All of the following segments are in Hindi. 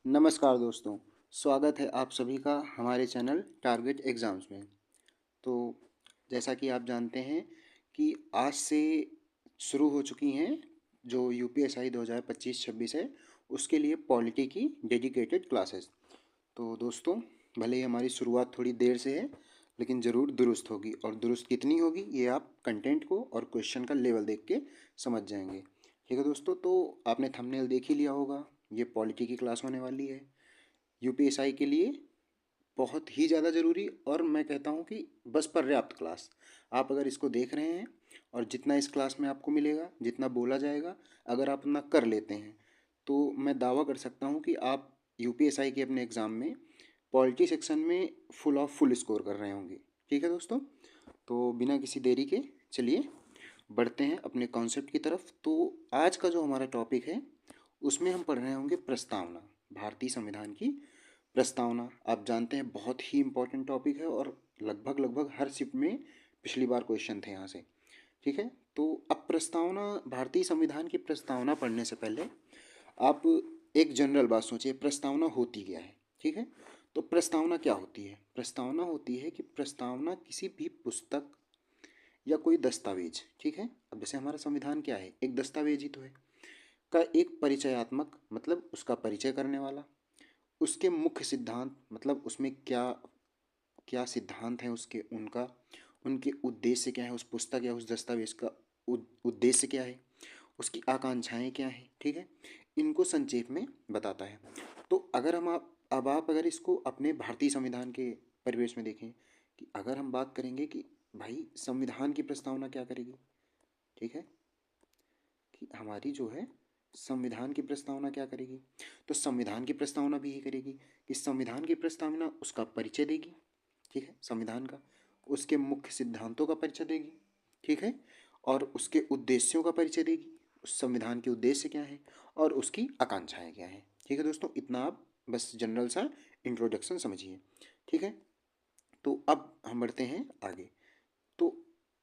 नमस्कार दोस्तों, स्वागत है आप सभी का हमारे चैनल टारगेट एग्ज़ाम्स में। तो जैसा कि आप जानते हैं कि आज से शुरू हो चुकी हैं जो यूपीएसआई 2025-26 है, उसके लिए पॉलिटी की डेडिकेटेड क्लासेस। तो दोस्तों, भले ही हमारी शुरुआत थोड़ी देर से है, लेकिन ज़रूर दुरुस्त होगी। और दुरुस्त कितनी होगी ये आप कंटेंट को और क्वेश्चन का लेवल देख के समझ जाएंगे। ठीक है दोस्तों, तो आपने थंबनेल देख ही लिया होगा, ये पॉलिटी की क्लास होने वाली है यूपीएसआई के लिए बहुत ही ज़्यादा ज़रूरी। और मैं कहता हूँ कि बस पर्याप्त क्लास। आप अगर इसको देख रहे हैं और जितना इस क्लास में आपको मिलेगा, जितना बोला जाएगा, अगर आप अपना कर लेते हैं, तो मैं दावा कर सकता हूँ कि आप यूपीएसआई के अपने एग्ज़ाम में पॉलिटी सेक्शन में फुल ऑफ फुल स्कोर कर रहे होंगे। ठीक है दोस्तों, तो बिना किसी देरी के चलिए बढ़ते हैं अपने कॉन्सेप्ट की तरफ। तो आज का जो हमारा टॉपिक है उसमें हम पढ़ रहे होंगे प्रस्तावना, भारतीय संविधान की प्रस्तावना। आप जानते हैं बहुत ही इम्पोर्टेंट टॉपिक है और लगभग लगभग हर शिफ्ट में पिछली बार क्वेश्चन थे यहाँ से। ठीक है, तो अब प्रस्तावना, भारतीय संविधान की प्रस्तावना पढ़ने से पहले आप एक जनरल बात सोचिए, प्रस्तावना होती क्या है। ठीक है, तो प्रस्तावना क्या होती है? प्रस्तावना होती है कि प्रस्तावना किसी भी पुस्तक या कोई दस्तावेज, ठीक है, अब जैसे हमारा संविधान क्या है, एक दस्तावेज ही तो है, का एक परिचयात्मक मतलब उसका परिचय करने वाला, उसके मुख्य सिद्धांत मतलब उसमें क्या क्या सिद्धांत हैं उसके, उनका, उनके उद्देश्य क्या है, उस पुस्तक या उस दस्तावेज का उद्देश्य क्या है, उसकी आकांक्षाएं क्या हैं। ठीक है, इनको संक्षेप में बताता है। तो अगर हम आप अगर इसको अपने भारतीय संविधान के परिवेश में देखें कि अगर हम बात करेंगे कि भाई संविधान की प्रस्तावना क्या करेगी, ठीक है, कि हमारी जो है संविधान की प्रस्तावना क्या करेगी, तो संविधान की प्रस्तावना भी यही करेगी कि संविधान की प्रस्तावना उसका परिचय देगी, ठीक है, संविधान का, उसके मुख्य सिद्धांतों का परिचय देगी, ठीक है, और उसके उद्देश्यों का परिचय देगी, उस संविधान के उद्देश्य क्या है और उसकी आकांक्षाएं क्या हैं। ठीक है दोस्तों, इतना आप बस जनरल सा इंट्रोडक्शन समझिए। ठीक है, तो अब हम बढ़ते हैं आगे। तो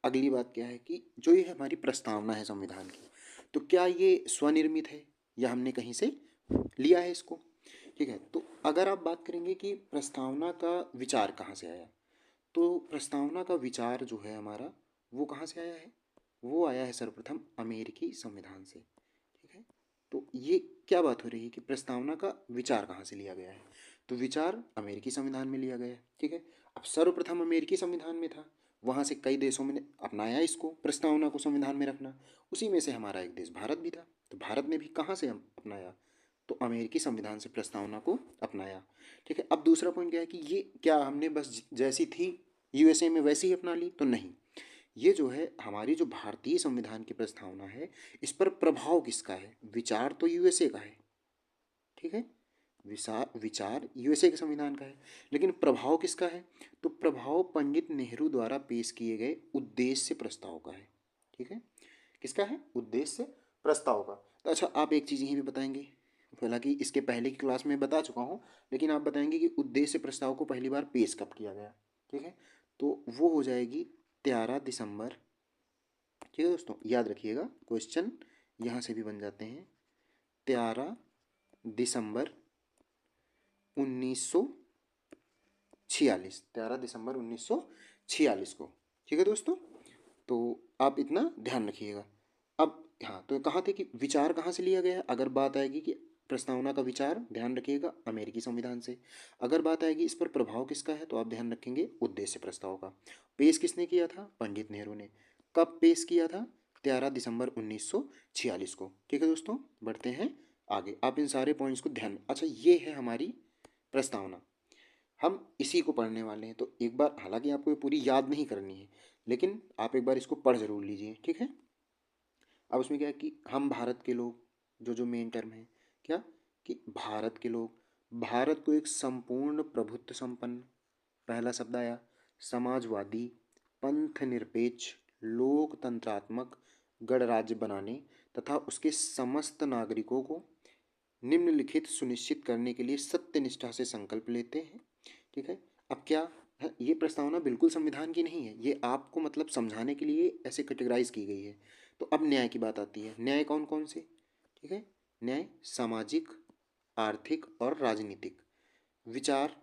अगली बात क्या है कि जो ये हमारी प्रस्तावना है संविधान की, तो क्या ये स्वनिर्मित है या हमने कहीं से लिया है इसको। ठीक है, तो अगर आप बात करेंगे कि प्रस्तावना का विचार कहाँ से आया, तो प्रस्तावना का विचार जो है हमारा वो कहाँ से आया है, वो आया है सर्वप्रथम अमेरिकी संविधान से। ठीक है, तो ये क्या बात हो रही है कि प्रस्तावना का विचार कहाँ से लिया गया है, तो विचार अमेरिकी संविधान में लिया गया है। ठीक है, अब सर्वप्रथम अमेरिकी संविधान में था, वहाँ से कई देशों में अपनाया इसको, प्रस्तावना को संविधान में रखना, उसी में से हमारा एक देश भारत भी था, तो भारत ने भी कहाँ से अपनाया, तो अमेरिकी संविधान से प्रस्तावना को अपनाया। ठीक है, अब दूसरा पॉइंट क्या है कि ये क्या हमने बस जैसी थी यूएसए में वैसी ही अपना ली, तो नहीं, ये जो है हमारी जो भारतीय संविधान की प्रस्तावना है, इस पर प्रभाव किसका है, विचार तो यूएसए का है, ठीक है, विचार यूएसए के संविधान का है, लेकिन प्रभाव किसका है, तो प्रभाव पंडित नेहरू द्वारा पेश किए गए उद्देश्य प्रस्ताव का है। ठीक है, किसका है, उद्देश्य प्रस्ताव का। तो अच्छा, आप एक चीज़ यहीं पे बताएंगे, हालांकि इसके पहले की क्लास में बता चुका हूँ, लेकिन आप बताएंगे कि उद्देश्य प्रस्ताव को पहली बार पेश कब किया गया। ठीक है, तो वो हो जाएगी 13 दिसंबर। ठीक है दोस्तों, याद रखिएगा, क्वेश्चन यहाँ से भी बन जाते हैं। 13 दिसंबर 1946, 13 दिसंबर 1946 को। ठीक है दोस्तों, तो आप इतना ध्यान रखिएगा। अब हाँ, तो कहाँ थे कि विचार कहाँ से लिया गया, अगर बात आएगी कि प्रस्तावना का विचार, ध्यान रखिएगा अमेरिकी संविधान से। अगर बात आएगी इस पर प्रभाव किसका है, तो आप ध्यान रखेंगे उद्देश्य प्रस्ताव का। पेश किसने किया था, पंडित नेहरू ने। कब पेश किया था, 13 दिसंबर 1946 को। ठीक है दोस्तों, बढ़ते हैं आगे। आप इन सारे पॉइंट्स को ध्यान, अच्छा ये है हमारी प्रस्तावना, हम इसी को पढ़ने वाले हैं। तो एक बार, हालांकि आपको ये पूरी याद नहीं करनी है, लेकिन आप एक बार इसको पढ़ जरूर लीजिए। ठीक है, अब उसमें क्या है कि हम भारत के लोग, जो मेन टर्म है क्या, कि भारत के लोग, भारत को एक संपूर्ण प्रभुत्व संपन्न, पहला शब्द आया, समाजवादी, पंथ निरपेक्ष, लोकतंत्रात्मक गणराज्य बनाने तथा उसके समस्त नागरिकों को निम्नलिखित सुनिश्चित करने के लिए सत्य निष्ठा से संकल्प लेते हैं। ठीक है, अब क्या है, ये प्रस्तावना बिल्कुल संविधान की नहीं है, ये आपको मतलब समझाने के लिए ऐसे कैटेगराइज की गई है। तो अब न्याय की बात आती है, न्याय कौन कौन से, ठीक है, न्याय सामाजिक, आर्थिक और राजनीतिक। विचार,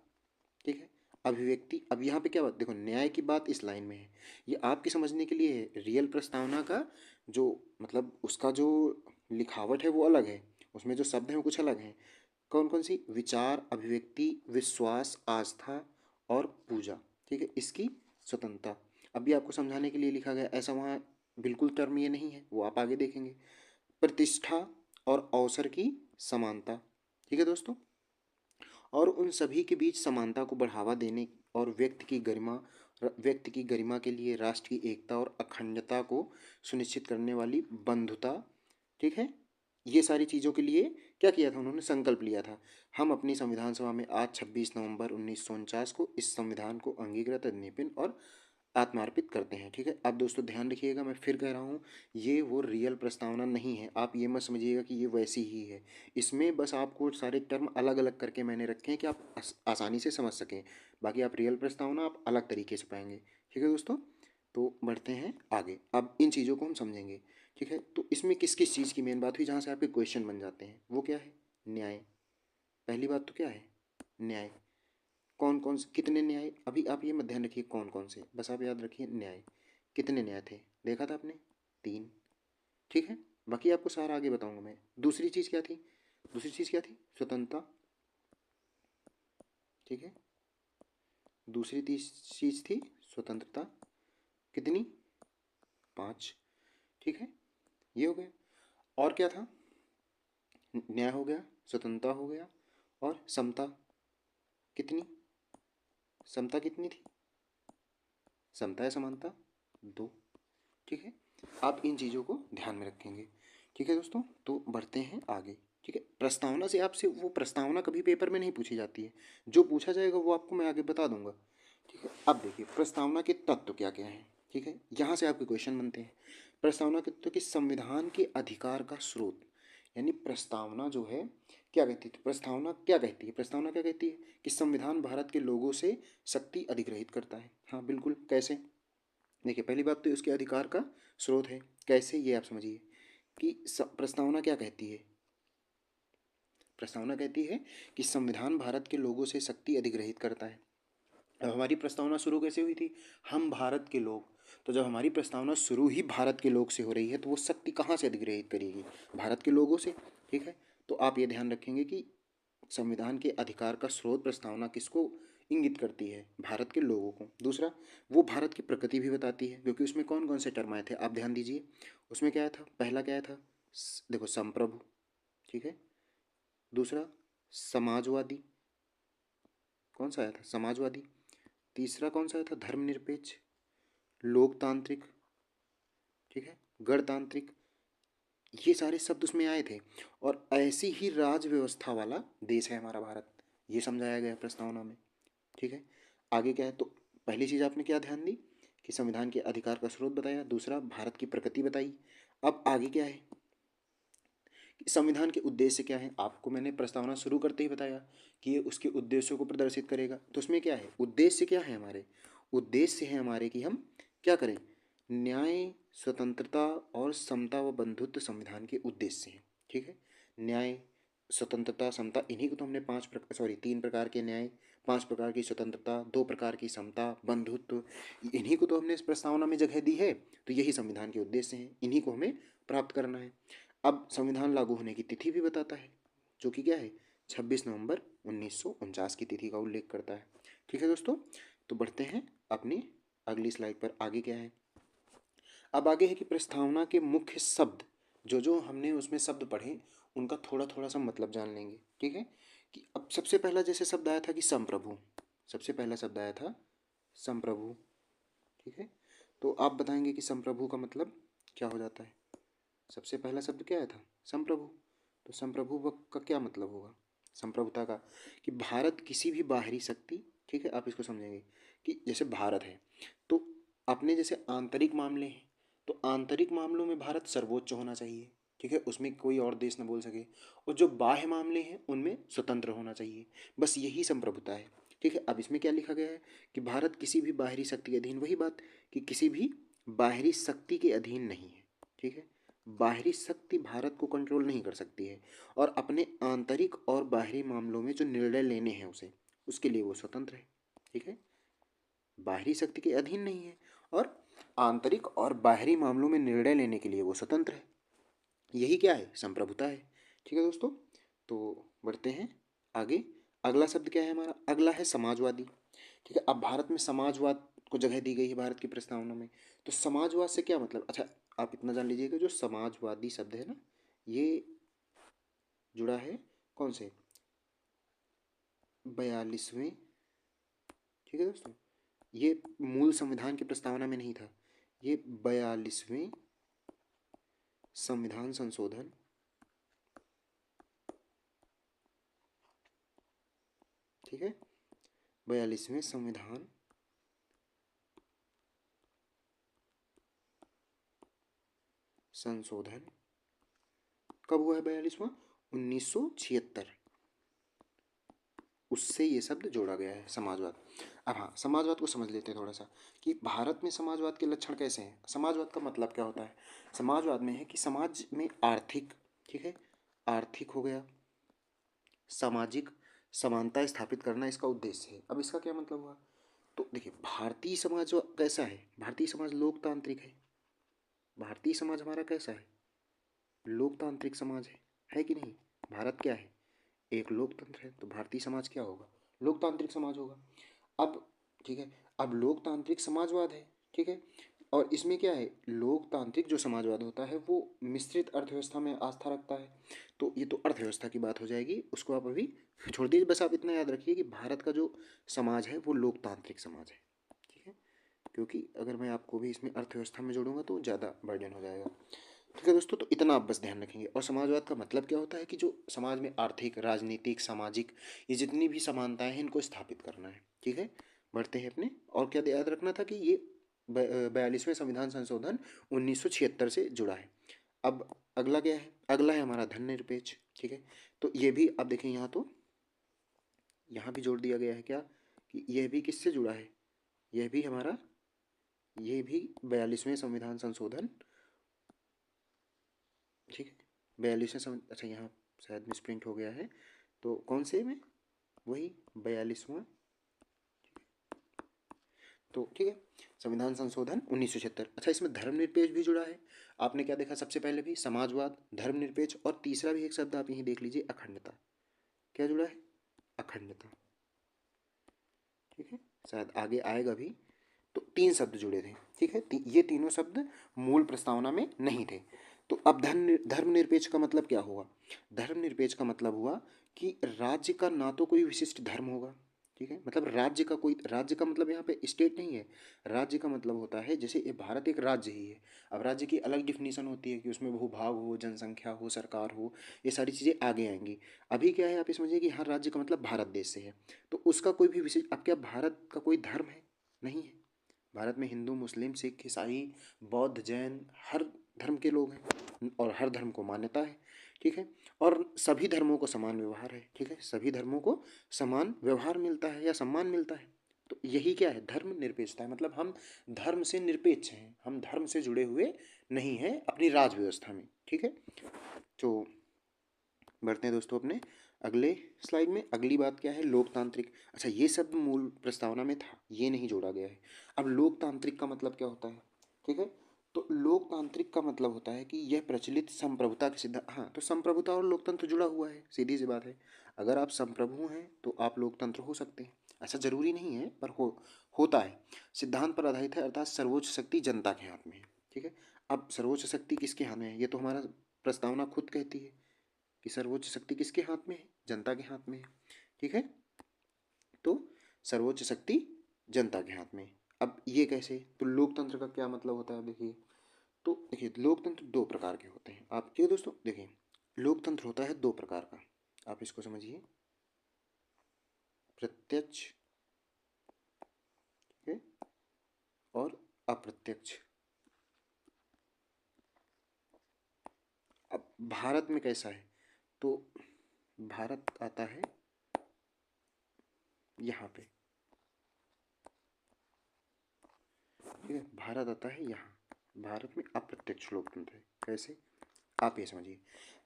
ठीक है, अभिव्यक्ति। अब यहाँ पे क्या बात, देखो न्याय की बात इस लाइन में है, ये आपके समझने के लिए है। रियल प्रस्तावना का जो मतलब उसका जो लिखावट है वो अलग है, उसमें जो शब्द हैं वो कुछ अलग हैं। कौन कौन सी, विचार, अभिव्यक्ति, विश्वास, आस्था और पूजा, ठीक है, इसकी स्वतंत्रता। अभी आपको समझाने के लिए लिखा गया, ऐसा वहाँ बिल्कुल टर्म ये नहीं है, वो आप आगे देखेंगे। प्रतिष्ठा और अवसर की समानता, ठीक है दोस्तों, और उन सभी के बीच समानता को बढ़ावा देने और व्यक्ति की गरिमा के लिए राष्ट्र की एकता और अखंडता को सुनिश्चित करने वाली बंधुता, ठीक है, ये सारी चीज़ों के लिए क्या किया था उन्होंने, संकल्प लिया था। हम अपनी संविधान सभा में आज 26 नवंबर 1949 को इस संविधान को अंगीकृत, अधिनियम और आत्मार्पित करते हैं, ठीक है। अब दोस्तों ध्यान रखिएगा, मैं फिर कह रहा हूँ, ये वो रियल प्रस्तावना नहीं है। आप ये मत समझिएगा कि ये वैसी ही है, इसमें बस आपको सारे टर्म अलग अलग करके मैंने रखे हैं कि आप आसानी से समझ सकें। बाकी आप रियल प्रस्तावना आप अलग तरीके से पाएंगे, ठीक है दोस्तों। तो बढ़ते हैं आगे, अब इन चीज़ों को हम समझेंगे, ठीक है। तो इसमें किस किस चीज़ की मेन बात हुई जहाँ से आपके क्वेश्चन बन जाते हैं, वो क्या है, न्याय। पहली बात तो क्या है, न्याय। कौन कौन से कितने न्याय, अभी आप ये मत ध्यान रखिए कौन कौन से, बस आप याद रखिए न्याय। कितने न्याय थे, देखा था आपने, 3, ठीक है। बाकी आपको सारा आगे बताऊंगा मैं। दूसरी चीज़ क्या थी, दूसरी चीज़ क्या थी, स्वतंत्रता, ठीक है। दूसरी चीज़ थी स्वतंत्रता, कितनी, 5, ठीक है, ये हो गया। और क्या था, न्याय हो गया, स्वतंत्रता हो गया, और समता, कितनी, समता कितनी थी, समता या समानता, 2, ठीक है। आप इन चीज़ों को ध्यान में रखेंगे, ठीक है दोस्तों। तो बढ़ते हैं आगे, ठीक है। प्रस्तावना से आपसे वो प्रस्तावना कभी पेपर में नहीं पूछी जाती है, जो पूछा जाएगा वो आपको मैं आगे बता दूंगा, ठीक है। अब देखिए प्रस्तावना के तत्व क्या क्या हैं, ठीक है, यहाँ से आपके क्वेश्चन बनते हैं। प्रस्तावना के तत्व कि संविधान के अधिकार का स्रोत, यानी प्रस्तावना जो है क्या कहती है, प्रस्तावना क्या कहती है, प्रस्तावना क्या कहती है कि संविधान भारत के लोगों से शक्ति अधिग्रहित करता है। हाँ बिल्कुल, कैसे, देखिए पहली बात तो उसके अधिकार का स्रोत है, कैसे ये आप समझिए कि प्रस्तावना क्या कहती है, प्रस्तावना कहती है कि संविधान भारत के लोगों से शक्ति अधिग्रहित करता है। अब हमारी प्रस्तावना शुरू कैसे हुई थी, हम भारत के लोग, तो जब हमारी प्रस्तावना शुरू ही भारत के लोग से हो रही है तो वो शक्ति कहाँ से अधिग्रहित करेगी, भारत के लोगों से, ठीक है। तो आप ये ध्यान रखेंगे कि संविधान के अधिकार का स्रोत प्रस्तावना किसको इंगित करती है, भारत के लोगों को। दूसरा, वो भारत की प्रकृति भी बताती है, क्योंकि उसमें कौन कौन से टर्म आए थे आप ध्यान दीजिए। उसमें क्या था, पहला क्या था, देखो संप्रभु, ठीक है। दूसरा समाजवादी, कौन सा आया था, समाजवादी। तीसरा कौन सा आया था, धर्मनिरपेक्ष, लोकतांत्रिक, ठीक है, गणतांत्रिक। ये सारे शब्द उसमें आए थे, और ऐसी ही राज व्यवस्था वाला देश है हमारा भारत, ये समझाया गया प्रस्तावना में, ठीक है। आगे क्या है, तो पहली चीज़ आपने क्या ध्यान दी कि संविधान के अधिकार का स्रोत बताया, दूसरा भारत की प्रकृति बताई। अब आगे क्या है कि संविधान के उद्देश्य क्या है, आपको मैंने प्रस्तावना शुरू करते ही बताया कि ये उसके उद्देश्यों को प्रदर्शित करेगा। तो उसमें क्या है, उद्देश्य क्या है हमारे, उद्देश्य है हमारे कि हम क्या करें, न्याय, स्वतंत्रता और समता व बंधुत्व संविधान के उद्देश्य हैं, ठीक है। न्याय, स्वतंत्रता, समता, इन्हीं को तो हमने 3 प्रकार के न्याय, 5 प्रकार की स्वतंत्रता, 2 प्रकार की समता, बंधुत्व, इन्हीं को तो हमने इस प्रस्तावना में जगह दी है। तो यही संविधान के उद्देश्य हैं, इन्हीं को हमें प्राप्त करना है। अब संविधान लागू होने की तिथि भी बताता है, जो कि क्या है, 26 नवंबर 1949 की तिथि का उल्लेख करता है, ठीक है दोस्तों। तो बढ़ते हैं अपनी अगली स्लाइड पर, आगे क्या है। अब आगे है कि प्रस्तावना के मुख्य शब्द, जो जो हमने उसमें शब्द पढ़े उनका थोड़ा थोड़ा सा मतलब जान लेंगे, ठीक है। कि अब सबसे पहला जैसे शब्द आया था कि संप्रभु, सबसे पहला शब्द आया था संप्रभु, ठीक है। तो आप बताएंगे कि संप्रभु का मतलब क्या हो जाता है। सबसे पहला शब्द क्या आया था, संप्रभु। तो संप्रभु का क्या मतलब होगा, संप्रभुता का कि भारत किसी भी बाहरी शक्ति, ठीक है, आप इसको समझेंगे कि जैसे भारत है तो अपने जैसे आंतरिक मामले हैं, तो आंतरिक मामलों में भारत सर्वोच्च होना चाहिए, ठीक है, उसमें कोई और देश न बोल सके। और जो बाह्य मामले हैं उनमें स्वतंत्र होना चाहिए, बस यही संप्रभुता है, ठीक है। अब इसमें क्या लिखा गया है कि भारत किसी भी बाहरी शक्ति के अधीन, वही बात कि किसी भी बाहरी शक्ति के अधीन नहीं है, ठीक है। बाहरी शक्ति भारत को कंट्रोल नहीं कर सकती है और अपने आंतरिक और बाहरी मामलों में जो निर्णय लेने हैं उसे उसके लिए वो स्वतंत्र है। ठीक है, बाहरी शक्ति के अधीन नहीं है और आंतरिक और बाहरी मामलों में निर्णय लेने के लिए वो स्वतंत्र है। यही क्या है, संप्रभुता है। ठीक है दोस्तों, तो बढ़ते हैं आगे। अगला शब्द क्या है हमारा, अगला है समाजवादी। ठीक है, अब भारत में समाजवाद को जगह दी गई है भारत की प्रस्तावना में। तो समाजवाद से क्या मतलब, अच्छा आप इतना जान लीजिएगा, जो समाजवादी शब्द है ना, ये जुड़ा है कौन से, 42वें, ठीक है दोस्तों, ये मूल संविधान की प्रस्तावना में नहीं था, ये 42वें संविधान संशोधन, ठीक है, 42वें संविधान संशोधन कब हुआ है, 42वां, 1976, उससे ये शब्द जोड़ा गया है समाजवाद। अब हाँ, समाजवाद को समझ लेते हैं थोड़ा सा कि भारत में समाजवाद के लक्षण कैसे हैं। समाजवाद का मतलब क्या होता है, समाजवाद में है कि समाज में आर्थिक, ठीक है, आर्थिक हो गया, सामाजिक समानता स्थापित करना इसका उद्देश्य है। अब इसका क्या मतलब हुआ, तो देखिए भारतीय समाज जो कैसा है, भारतीय समाज लोकतांत्रिक है। भारतीय समाज हमारा कैसा है, लोकतांत्रिक समाज है कि नहीं। भारत क्या है, एक लोकतंत्र है, तो भारतीय समाज क्या होगा, लोकतांत्रिक समाज होगा। अब ठीक है, अब लोकतांत्रिक समाजवाद है, ठीक है, और इसमें क्या है, लोकतांत्रिक जो समाजवाद होता है वो मिश्रित अर्थव्यवस्था में आस्था रखता है। तो ये तो अर्थव्यवस्था की बात हो जाएगी, उसको आप अभी छोड़ दीजिए। बस आप इतना याद रखिए कि भारत का जो समाज है वो लोकतांत्रिक समाज है। ठीक है, क्योंकि अगर मैं आपको भी इसमें अर्थव्यवस्था में जोड़ूंगा तो ज़्यादा बर्डन हो जाएगा। ठीक है दोस्तों, तो इतना आप बस ध्यान रखेंगे। और समाजवाद का मतलब क्या होता है कि जो समाज में आर्थिक, राजनीतिक, सामाजिक, ये जितनी भी समानताएं हैं इनको स्थापित करना है। ठीक है, बढ़ते हैं अपने। और क्या याद रखना था कि ये 42वें संविधान संशोधन 1976 से जुड़ा है। अब अगला क्या है, अगला है हमारा धर्मनिरपेक्ष। ठीक है, तो ये भी आप देखें यहाँ, तो यहाँ भी जोड़ दिया गया है क्या, कि यह भी किससे जुड़ा है, यह भी हमारा, ये भी 42वें संविधान संशोधन, ठीक है, 42वें अच्छा यहाँ शायद मिसप्रिंट हो गया है, तो कौन से में, वही 42वां, तो ठीक है, संविधान संशोधन 1976। अच्छा, इसमें धर्मनिरपेक्ष भी जुड़ा है। आपने क्या देखा, सबसे पहले भी समाजवाद, धर्मनिरपेक्ष, और तीसरा भी एक शब्द आप यहीं देख लीजिए, अखंडता। क्या जुड़ा है, अखंडता। ठीक है, शायद आगे आएगा भी। तो तीन शब्द जुड़े थे। ठीक है, ये तीनों शब्द मूल प्रस्तावना में नहीं थे। तो अब धर्मनिरपेक्ष का मतलब क्या हुआ, धर्मनिरपेक्ष का मतलब हुआ कि राज्य का ना तो कोई विशिष्ट धर्म होगा। ठीक है, मतलब राज्य का कोई, राज्य का मतलब यहाँ पे स्टेट नहीं है। राज्य का मतलब होता है, जैसे ये भारत एक राज्य ही है। अब राज्य की अलग डिफिनीशन होती है कि उसमें भूभाग हो, जनसंख्या हो, सरकार हो, ये सारी चीज़ें आगे आएंगी। अभी क्या है, आप ये समझिए कि हर राज्य का मतलब भारत देश से है। तो उसका कोई भी विशेष, अब क्या भारत का कोई धर्म है, नहीं है। भारत में हिंदू, मुस्लिम, सिख, ईसाई, बौद्ध, जैन, हर धर्म के लोग हैं और हर धर्म को मान्यता है। ठीक है, और सभी धर्मों को समान व्यवहार है। ठीक है, सभी धर्मों को समान व्यवहार मिलता है या सम्मान मिलता है। तो यही क्या है, धर्म निरपेक्षता है। मतलब हम धर्म से निरपेक्ष हैं, हम धर्म से जुड़े हुए नहीं हैं अपनी राज व्यवस्था में। ठीक है, तो बढ़ते हैं दोस्तों अपने अगले स्लाइड में। अगली बात क्या है, लोकतांत्रिक। अच्छा, ये शब्द मूल प्रस्तावना में था, ये नहीं जोड़ा गया है। अब लोकतांत्रिक का मतलब क्या होता है, ठीक है, तो लोकतांत्रिक का मतलब होता है कि यह प्रचलित संप्रभुता के सिद्धांत, हाँ, तो संप्रभुता और लोकतंत्र जुड़ा हुआ है, सीधी सी बात है। अगर आप संप्रभु हैं तो आप लोकतंत्र हो सकते हैं, ऐसा जरूरी नहीं है पर होता है। सिद्धांत पर आधारित है, अर्थात सर्वोच्च शक्ति जनता के हाथ में है। ठीक है, अब सर्वोच्च शक्ति किसके हाथ में है, ये तो हमारा प्रस्तावना खुद कहती है कि सर्वोच्च शक्ति किसके हाथ में है, जनता के हाथ में है। ठीक है, तो सर्वोच्च शक्ति जनता के हाथ में। अब ये कैसे, तो लोकतंत्र का क्या मतलब होता है, देखिए, तो देखिए लोकतंत्र दो प्रकार के होते हैं। आप ठीक है दोस्तों, देखिए लोकतंत्र होता है दो प्रकार का, आप इसको समझिए, प्रत्यक्ष, ठीक है, और अप्रत्यक्ष। अब भारत में कैसा है, तो भारत आता है यहाँ पे, ठीक है, भारत आता है यहाँ। भारत में अप्रत्यक्ष लोकतंत्र है, कैसे, आप ये समझिए,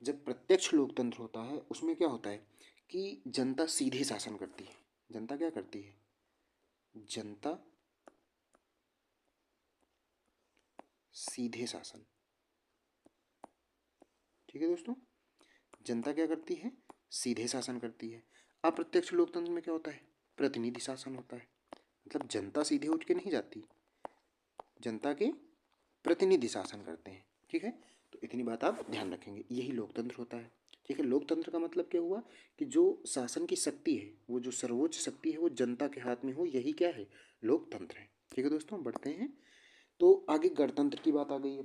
जब प्रत्यक्ष लोकतंत्र होता है उसमें क्या होता है कि जनता सीधे शासन करती है। जनता क्या करती है? जनता सीधे शासन। ठीक है दोस्तों, जनता क्या करती है? सीधे शासन करती है। अप्रत्यक्ष लोकतंत्र में क्या होता है? प्रतिनिधि शासन होता है। मतलब जनता सीधे उठ के नहीं जाती, जनता के प्रतिनिधि शासन करते हैं। ठीक है, तो इतनी बात आप ध्यान रखेंगे, यही लोकतंत्र होता है। ठीक है, लोकतंत्र का मतलब क्या हुआ कि जो शासन की शक्ति है, वो जो सर्वोच्च शक्ति है वो जनता के हाथ में हो, यही क्या है? लोकतंत्र है। ठीक है दोस्तों, बढ़ते हैं। तो आगे गणतंत्र की बात आ गई है।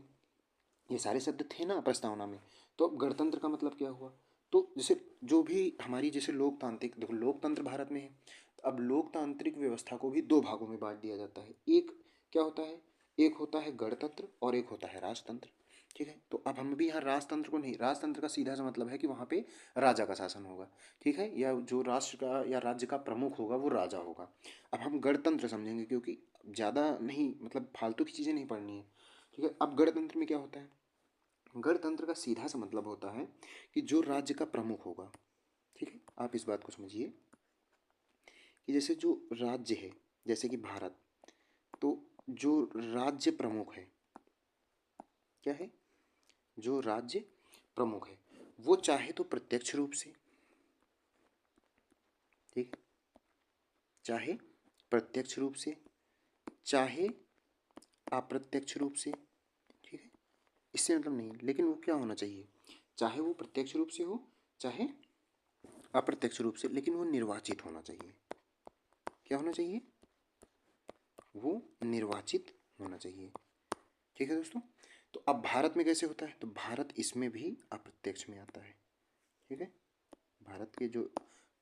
ये सारे शब्द थे ना प्रस्तावना में, तो अब गणतंत्र का मतलब क्या हुआ? तो जैसे जो भी हमारी जैसे लोकतांत्रिक, देखो लोकतंत्र भारत में है, तो अब लोकतांत्रिक व्यवस्था को भी दो भागों में बांट दिया जाता है। एक क्या होता है? एक होता है गणतंत्र और एक होता है राजतंत्र। ठीक है, तो अब हम भी यहाँ राजतंत्र को नहीं, राजतंत्र का सीधा सा मतलब है कि वहाँ पे राजा का शासन होगा। ठीक है, या जो राष्ट्र का या राज्य का प्रमुख होगा वो राजा होगा। अब हम गणतंत्र समझेंगे क्योंकि ज़्यादा नहीं, मतलब फालतू की चीज़ें नहीं पढ़नी है। ठीक है, अब गणतंत्र में क्या होता है? गणतंत्र का सीधा सा मतलब होता है कि जो राज्य का प्रमुख होगा। ठीक है, आप इस बात को समझिए कि जैसे जो राज्य है, जैसे कि भारत, तो जो राज्य प्रमुख है, क्या है? जो राज्य प्रमुख है वो चाहे तो प्रत्यक्ष रूप से, ठीक है, चाहे प्रत्यक्ष रूप से, चाहे अप्रत्यक्ष रूप से। ठीक है, इससे मतलब नहीं, लेकिन वो क्या होना चाहिए? चाहे वो प्रत्यक्ष रूप से हो, चाहे अप्रत्यक्ष रूप से, लेकिन वो निर्वाचित होना चाहिए। क्या होना चाहिए? वो निर्वाचित होना चाहिए। ठीक है दोस्तों, तो अब भारत में कैसे होता है? तो भारत इसमें भी अप्रत्यक्ष में आता है। ठीक है, भारत के जो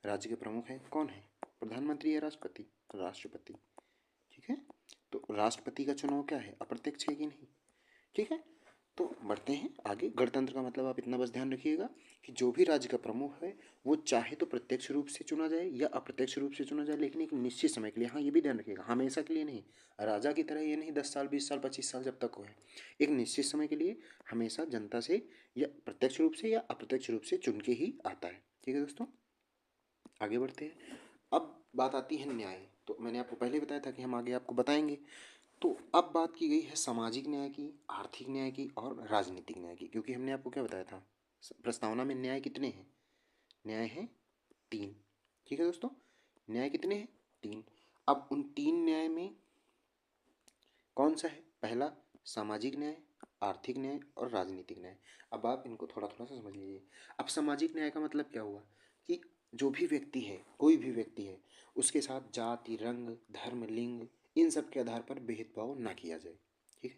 राज्य के प्रमुख हैं कौन है? प्रधानमंत्री या राष्ट्रपति? राष्ट्रपति। ठीक है, तो राष्ट्रपति का चुनाव क्या है? अप्रत्यक्ष है कि नहीं? ठीक है, तो बढ़ते हैं आगे। गणतंत्र का मतलब आप इतना बस ध्यान रखिएगा कि जो भी राज्य का प्रमुख है वो चाहे तो प्रत्यक्ष रूप से चुना जाए या अप्रत्यक्ष रूप से चुना जाए, लेकिन एक निश्चित समय के लिए। हाँ, ये भी ध्यान रखिएगा, हमेशा के लिए नहीं। राजा की तरह ये नहीं 10 साल 20 साल 25 साल जब तक हो है, एक निश्चित समय के लिए हमेशा जनता से या प्रत्यक्ष रूप से या अप्रत्यक्ष रूप से चुन के ही आता है। ठीक है दोस्तों, आगे बढ़ते हैं। अब बात आती है न्याय। तो मैंने आपको पहले बताया था कि हम आगे आपको बताएंगे। तो अब बात की गई है सामाजिक न्याय की, आर्थिक न्याय की और राजनीतिक न्याय की, क्योंकि हमने आपको क्या बताया था प्रस्तावना में न्याय कितने हैं? न्याय हैं 3। ठीक है दोस्तों, न्याय कितने हैं? 3। अब उन 3 न्याय में कौन सा है? पहला सामाजिक न्याय, आर्थिक न्याय और राजनीतिक न्याय। अब आप इनको थोड़ा थोड़ा सा समझ लीजिए। अब सामाजिक न्याय का मतलब क्या हुआ कि जो भी व्यक्ति है, कोई भी व्यक्ति है, उसके साथ जाति, रंग, धर्म, लिंग, इन सब के आधार पर भेदभाव ना किया जाए। ठीक है,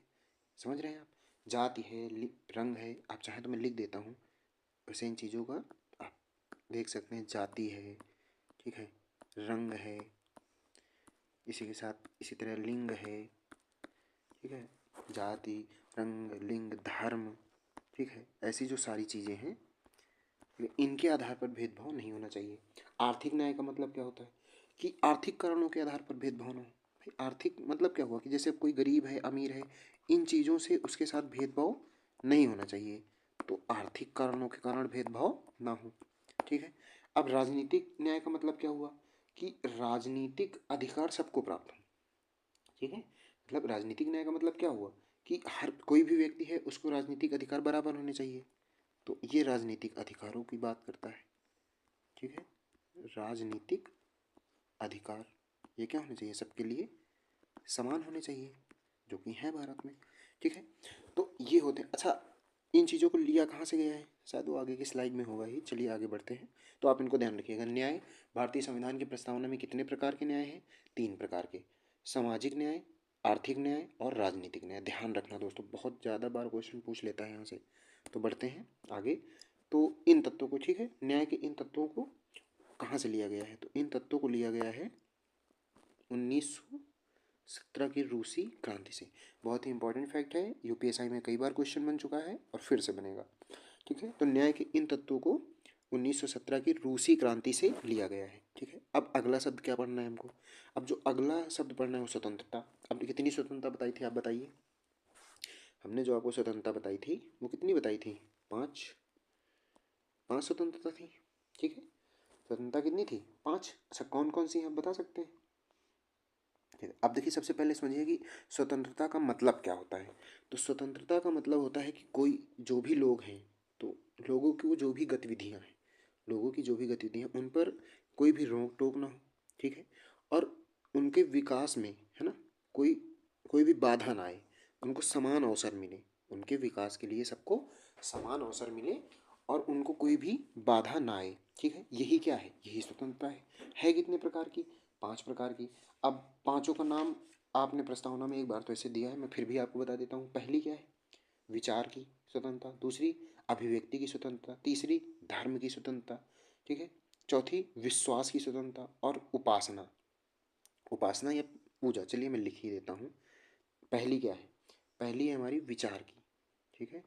समझ रहे हैं आप? जाति है, रंग है, आप चाहें तो मैं लिख देता हूँ, वैसे इन चीज़ों का आप देख सकते हैं। जाति है, ठीक है, रंग है, इसी के साथ इसी तरह लिंग है। ठीक है, जाति, रंग, लिंग, धर्म, ठीक है, ऐसी जो सारी चीज़ें हैं इनके आधार पर भेदभाव नहीं होना चाहिए। आर्थिक न्याय का मतलब क्या होता है कि आर्थिक कारणों के आधार पर भेदभाव ना हो। भाई आर्थिक मतलब क्या हुआ कि जैसे अब कोई गरीब है, अमीर है, इन चीज़ों से उसके साथ भेदभाव नहीं होना चाहिए। तो आर्थिक कारणों के कारण भेदभाव ना हो। ठीक है, अब राजनीतिक न्याय का मतलब क्या हुआ कि राजनीतिक अधिकार सबको प्राप्त हो। ठीक है, मतलब राजनीतिक न्याय का मतलब क्या हुआ कि हर कोई भी व्यक्ति है उसको राजनीतिक अधिकार बराबर होने चाहिए। तो ये राजनीतिक अधिकारों की बात करता है। ठीक है, राजनीतिक अधिकार ये क्या होने चाहिए? सबके लिए समान होने चाहिए, जो कि है भारत में। ठीक है, तो ये होते हैं। अच्छा, इन चीज़ों को लिया कहाँ से गया है? शायद वो आगे की स्लाइड में होगा ही। चलिए आगे बढ़ते हैं। तो आप इनको ध्यान रखिएगा। न्याय, भारतीय संविधान की प्रस्तावना में कितने प्रकार के न्याय हैं? 3 प्रकार के, सामाजिक न्याय, आर्थिक न्याय और राजनीतिक न्याय। ध्यान रखना दोस्तों, बहुत ज़्यादा बार क्वेश्चन पूछ लेता है यहाँ से। तो बढ़ते हैं आगे। तो इन तत्वों को, ठीक है, न्याय के इन तत्वों को कहाँ से लिया गया है? तो इन तत्वों को लिया गया है 1917 की रूसी क्रांति से। बहुत ही इंपॉर्टेंट फैक्ट है, यूपीएसआई में कई बार क्वेश्चन बन चुका है और फिर से बनेगा। ठीक है, तो न्याय के इन तत्वों को 1917 की रूसी क्रांति से लिया गया है। ठीक है, अब अगला शब्द क्या पढ़ना है हमको? अब जो अगला शब्द पढ़ना है वो स्वतंत्रता। अब कितनी स्वतंत्रता बताई थी आप बताइए? हमने जो आपको स्वतंत्रता बताई थी वो कितनी बताई थी? पाँच, पाँच स्वतंत्रता थी। ठीक है, स्वतंत्रता कितनी थी? पाँच। अच्छा, कौन कौन सी हैं आप बता सकते हैं? ठीक है, अब देखिए सबसे पहले समझिए कि स्वतंत्रता का मतलब क्या होता है। तो स्वतंत्रता का मतलब होता है कि कोई जो भी लोग हैं, तो लोगों की वो जो भी गतिविधियाँ हैं, लोगों की जो भी गतिविधियाँ उन पर कोई भी रोक टोक ना हो। ठीक है, और उनके विकास में, है ना, कोई कोई भी बाधा ना आए, उनको समान अवसर मिले, उनके विकास के लिए सबको समान अवसर मिले और उनको कोई भी बाधा ना आए। ठीक है, यही क्या है? यही स्वतंत्रता है कितने प्रकार की? पांच प्रकार की। अब पांचों का नाम आपने प्रस्तावना में एक बार तो ऐसे दिया है, मैं फिर भी आपको बता देता हूँ। पहली क्या है? विचार की स्वतंत्रता। दूसरी, अभिव्यक्ति की स्वतंत्रता। तीसरी, धर्म की स्वतंत्रता। ठीक है, चौथी, विश्वास की स्वतंत्रता। और उपासना, उपासना या पूजा, चलिए मैं लिख ही देता हूँ। पहली क्या है? पहली है हमारी विचार की। ठीक है,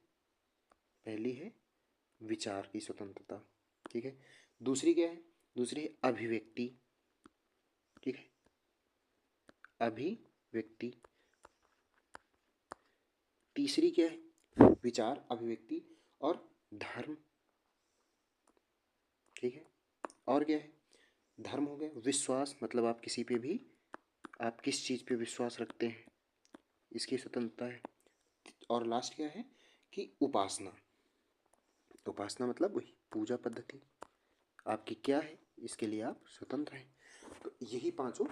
पहली है विचार की स्वतंत्रता। ठीक है, दूसरी क्या है? दूसरी है अभिव्यक्ति। ठीक है, अभिव्यक्ति। तीसरी क्या है? विचार, अभिव्यक्ति और धर्म। ठीक है, और क्या है? धर्म हो गया। विश्वास, मतलब आप किसी पे भी, आप किस चीज़ पे विश्वास रखते हैं, इसकी स्वतंत्रता है। और लास्ट क्या है? कि उपासना। उपासना मतलब वही पूजा पद्धति आपकी क्या है, इसके लिए आप स्वतंत्र हैं। तो यही पांचों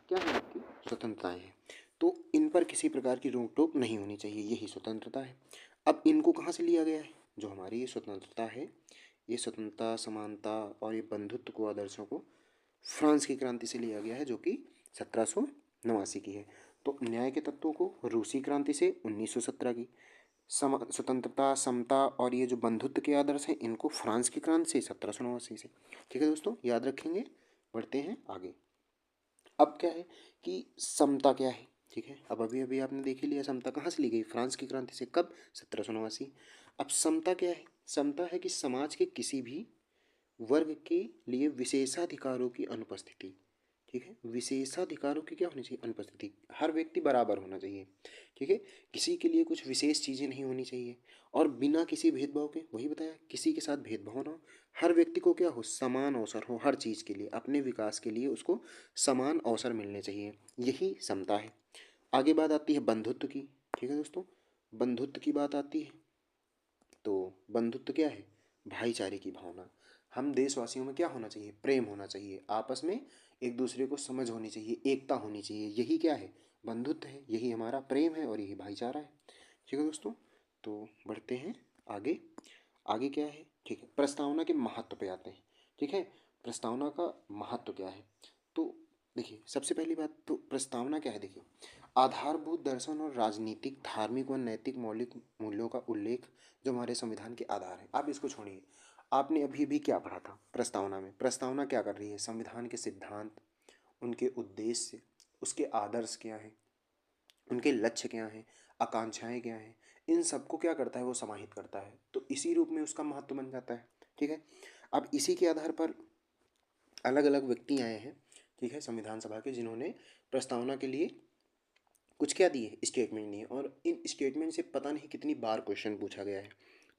क्या है? आपकी स्वतंत्रताएं हैं। तो इन पर किसी प्रकार की रोक टोक नहीं होनी चाहिए, यही स्वतंत्रता है। अब इनको कहाँ से लिया गया है? जो हमारी ये स्वतंत्रता है, ये स्वतंत्रता, समानता और ये बंधुत्व को आदर्शों को फ्रांस की क्रांति से लिया गया है, जो कि 1789 की है। तो न्याय के तत्वों को रूसी क्रांति से 1917 की, स्वतंत्रता, समता और ये जो बंधुत्व के आदर्श हैं, इनको फ्रांस की क्रांति से 1789 से। ठीक है दोस्तों, याद रखेंगे। बढ़ते हैं आगे। अब क्या है कि समता क्या है? ठीक है, अब अभी अभी आपने देख ही लिया, समता कहाँ से ली गई? फ्रांस की क्रांति से। कब? 1789। अब समता क्या है? समता है कि समाज के किसी भी वर्ग के लिए विशेषाधिकारों की अनुपस्थिति। ठीक है, विशेषाधिकारों की क्या होनी चाहिए? अनुपस्थिति। हर व्यक्ति बराबर होना चाहिए। ठीक है, किसी के लिए कुछ विशेष चीज़ें नहीं होनी चाहिए और बिना किसी भेदभाव के, वही बताया, किसी के साथ भेदभाव ना हो। हर व्यक्ति को क्या हो? समान अवसर हो हर चीज़ के लिए, अपने विकास के लिए उसको समान अवसर मिलने चाहिए, यही समता है। आगे बात आती है बंधुत्व की। ठीक है दोस्तों, बंधुत्व की बात आती है तो बंधुत्व क्या है? भाईचारे की भावना। हम देशवासियों में क्या होना चाहिए? प्रेम होना चाहिए, आपस में एक दूसरे को समझ होनी चाहिए, एकता होनी चाहिए, यही क्या है? बंधुत्व है, यही हमारा प्रेम है और यही भाईचारा है। ठीक है दोस्तों, तो बढ़ते हैं आगे। आगे क्या है? ठीक है, प्रस्तावना के महत्व पे आते हैं। ठीक है, प्रस्तावना का महत्व क्या है? तो देखिए सबसे पहली बात तो प्रस्तावना क्या है? देखिए, आधारभूत दर्शन और राजनीतिक, धार्मिक व नैतिक मौलिक मूल्यों का उल्लेख जो हमारे संविधान के आधार है। आप इसको छोड़िए, आपने अभी भी क्या पढ़ा था प्रस्तावना में? प्रस्तावना क्या कर रही है? संविधान के सिद्धांत, उनके उद्देश्य, उसके आदर्श क्या है, उनके लक्ष्य क्या हैं, आकांक्षाएं क्या हैं, इन सबको क्या करता है? वो समाहित करता है। तो इसी रूप में उसका महत्व बन जाता है। ठीक है, अब इसी के आधार पर अलग अलग व्यक्ति आए हैं, ठीक है, संविधान सभा के, जिन्होंने प्रस्तावना के लिए कुछ क्या दिए? स्टेटमेंट दिए। और इन स्टेटमेंट से पता नहीं कितनी बार क्वेश्चन पूछा गया है,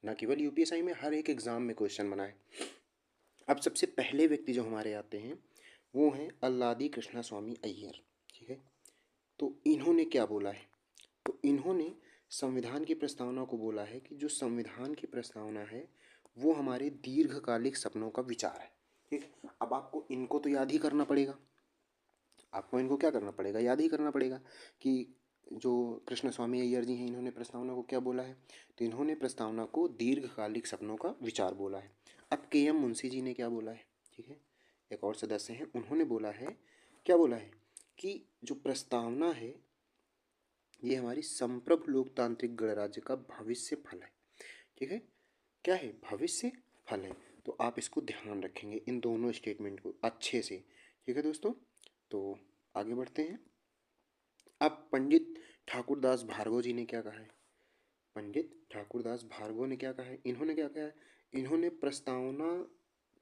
ना केवल यूपीएससी में, हर एक एग्जाम में क्वेश्चन बना है। अब सबसे पहले व्यक्ति जो हमारे आते हैं वो हैं अल्लादी कृष्णा स्वामी अय्यर। ठीक है, तो इन्होंने क्या बोला है? तो इन्होंने संविधान की प्रस्तावना को बोला है कि जो संविधान की प्रस्तावना है वो हमारे दीर्घकालिक सपनों का विचार है। ठीक है, अब आपको इनको तो याद ही करना पड़ेगा, आपको इनको क्या करना पड़ेगा? याद ही करना पड़ेगा कि जो कृष्ण स्वामी अय्यर जी हैं, इन्होंने प्रस्तावना को क्या बोला है? तो इन्होंने प्रस्तावना को दीर्घकालिक सपनों का विचार बोला है। अब के एम मुंशी जी ने क्या बोला है? ठीक है, एक और सदस्य हैं, उन्होंने बोला है, क्या बोला है? कि जो प्रस्तावना है ये हमारी संप्रभु लोकतांत्रिक गणराज्य का भविष्य फल है। ठीक है, क्या है? भविष्य फल है। तो आप इसको ध्यान रखेंगे, इन दोनों स्टेटमेंट को अच्छे से। ठीक है दोस्तों, तो आगे बढ़ते हैं। अब पंडित ठाकुरदास भार्गव जी ने क्या कहा है? पंडित ठाकुरदास भार्गव ने क्या कहा है? इन्होंने क्या कहा है? इन्होंने प्रस्तावना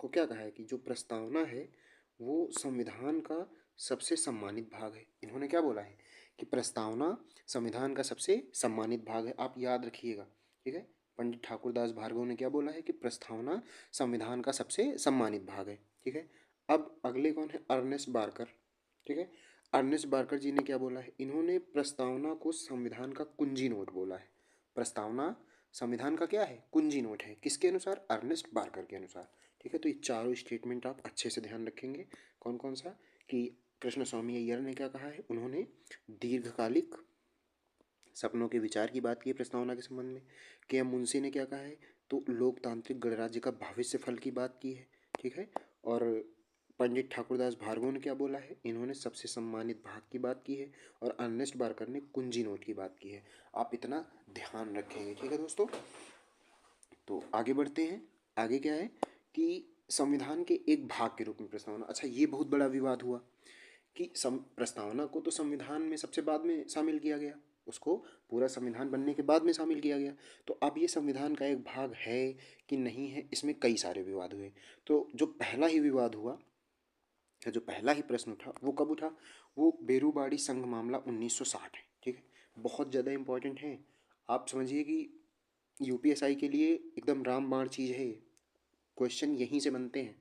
को क्या कहा है कि जो प्रस्तावना है वो संविधान का सबसे सम्मानित भाग है। इन्होंने क्या बोला है? कि प्रस्तावना संविधान का सबसे सम्मानित भाग है। आप याद रखिएगा, ठीक है, पंडित ठाकुरदास भार्गव ने क्या बोला है कि प्रस्तावना संविधान का सबसे सम्मानित भाग है। ठीक है, अब अगले कौन है, अर्नेस्ट बार्कर। ठीक है, अर्नेस्ट बार्कर जी ने क्या बोला है, इन्होंने प्रस्तावना को संविधान का कुंजी नोट बोला है। प्रस्तावना संविधान का क्या है, कुंजी नोट है, किसके अनुसार, अर्नेस्ट बार्कर के अनुसार। ठीक है, तो ये चारों स्टेटमेंट आप अच्छे से ध्यान रखेंगे। कौन कौन सा, कि कृष्ण स्वामी अय्यर ने क्या कहा है, उन्होंने दीर्घकालिक सपनों के विचार की बात की है प्रस्तावना के संबंध में। के एम मुंशी ने क्या कहा है, तो लोकतांत्रिक गणराज्य का भविष्य फल की बात की है। ठीक है, और पंडित ठाकुरदास भार्गव ने क्या बोला है, इन्होंने सबसे सम्मानित भाग की बात की है। और अर्नेस्ट बार्कर ने कुंजी नोट की बात की है। आप इतना ध्यान रखेंगे। ठीक है दोस्तों, तो आगे बढ़ते हैं। आगे क्या है कि संविधान के एक भाग के रूप में प्रस्तावना, अच्छा ये बहुत बड़ा विवाद हुआ कि प्रस्तावना को तो संविधान में सबसे बाद में शामिल किया गया, उसको पूरा संविधान बनने के बाद में शामिल किया गया। तो अब ये संविधान का एक भाग है कि नहीं है, इसमें कई सारे विवाद हुए। तो जो पहला ही विवाद हुआ, या जो पहला ही प्रश्न उठा, वो कब उठा, वो बेरूबाड़ी संघ मामला 1960 है। ठीक है, बहुत ज़्यादा इंपॉर्टेंट है। आप समझिए कि यूपीएसआई के लिए एकदम रामबाण चीज़ है। क्वेश्चन यहीं से बनते हैं।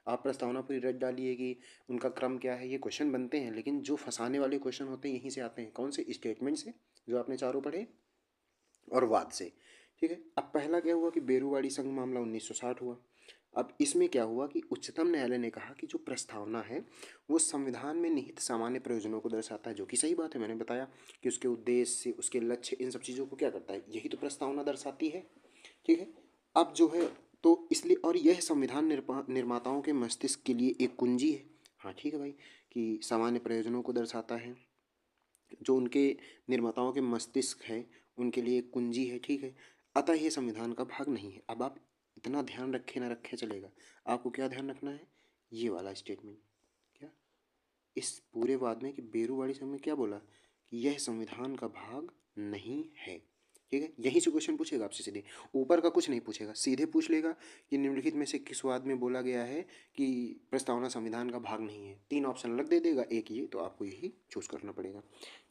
आप प्रस्तावना पूरी रट डालिए कि उनका क्रम क्या है, ये क्वेश्चन बनते हैं, लेकिन जो फंसाने वाले क्वेश्चन होते हैं यहीं से आते हैं। कौन से, स्टेटमेंट से जो आपने चारों पढ़े, और वाद से। ठीक है, अब पहला क्या हुआ कि बेरूवाड़ी संघ मामला 1960 हुआ। अब इसमें क्या हुआ कि उच्चतम न्यायालय ने कहा कि जो प्रस्तावना है वो संविधान में निहित सामान्य प्रयोजनों को दर्शाता है, जो कि सही बात है। मैंने बताया कि उसके उद्देश्य, उसके लक्ष्य, इन सब चीज़ों को क्या करता है, यही तो प्रस्तावना दर्शाती है। ठीक है, अब जो है तो इसलिए, और यह संविधान निर्माताओं के मस्तिष्क के लिए एक कुंजी है। हाँ ठीक है भाई, कि सामान्य प्रयोजनों को दर्शाता है, जो उनके निर्माताओं के मस्तिष्क है उनके लिए एक कुंजी है। ठीक है, अतः ये संविधान का भाग नहीं है। अब आप इतना ध्यान रखे ना रखे चलेगा, आपको क्या ध्यान रखना है, ये वाला स्टेटमेंट, क्या इस पूरे वाद में कि बेरूवाड़ी संघ में क्या बोला कि यह संविधान का भाग नहीं है। ठीक है, यहीं से क्वेश्चन पूछेगा आपसे सीधे, ऊपर का कुछ नहीं पूछेगा, सीधे पूछ लेगा कि निम्नलिखित में से किस वाद में बोला गया है कि प्रस्तावना संविधान का भाग नहीं है। तीन ऑप्शन अलग दे देगा, एक ये, तो आपको यही चूज करना पड़ेगा।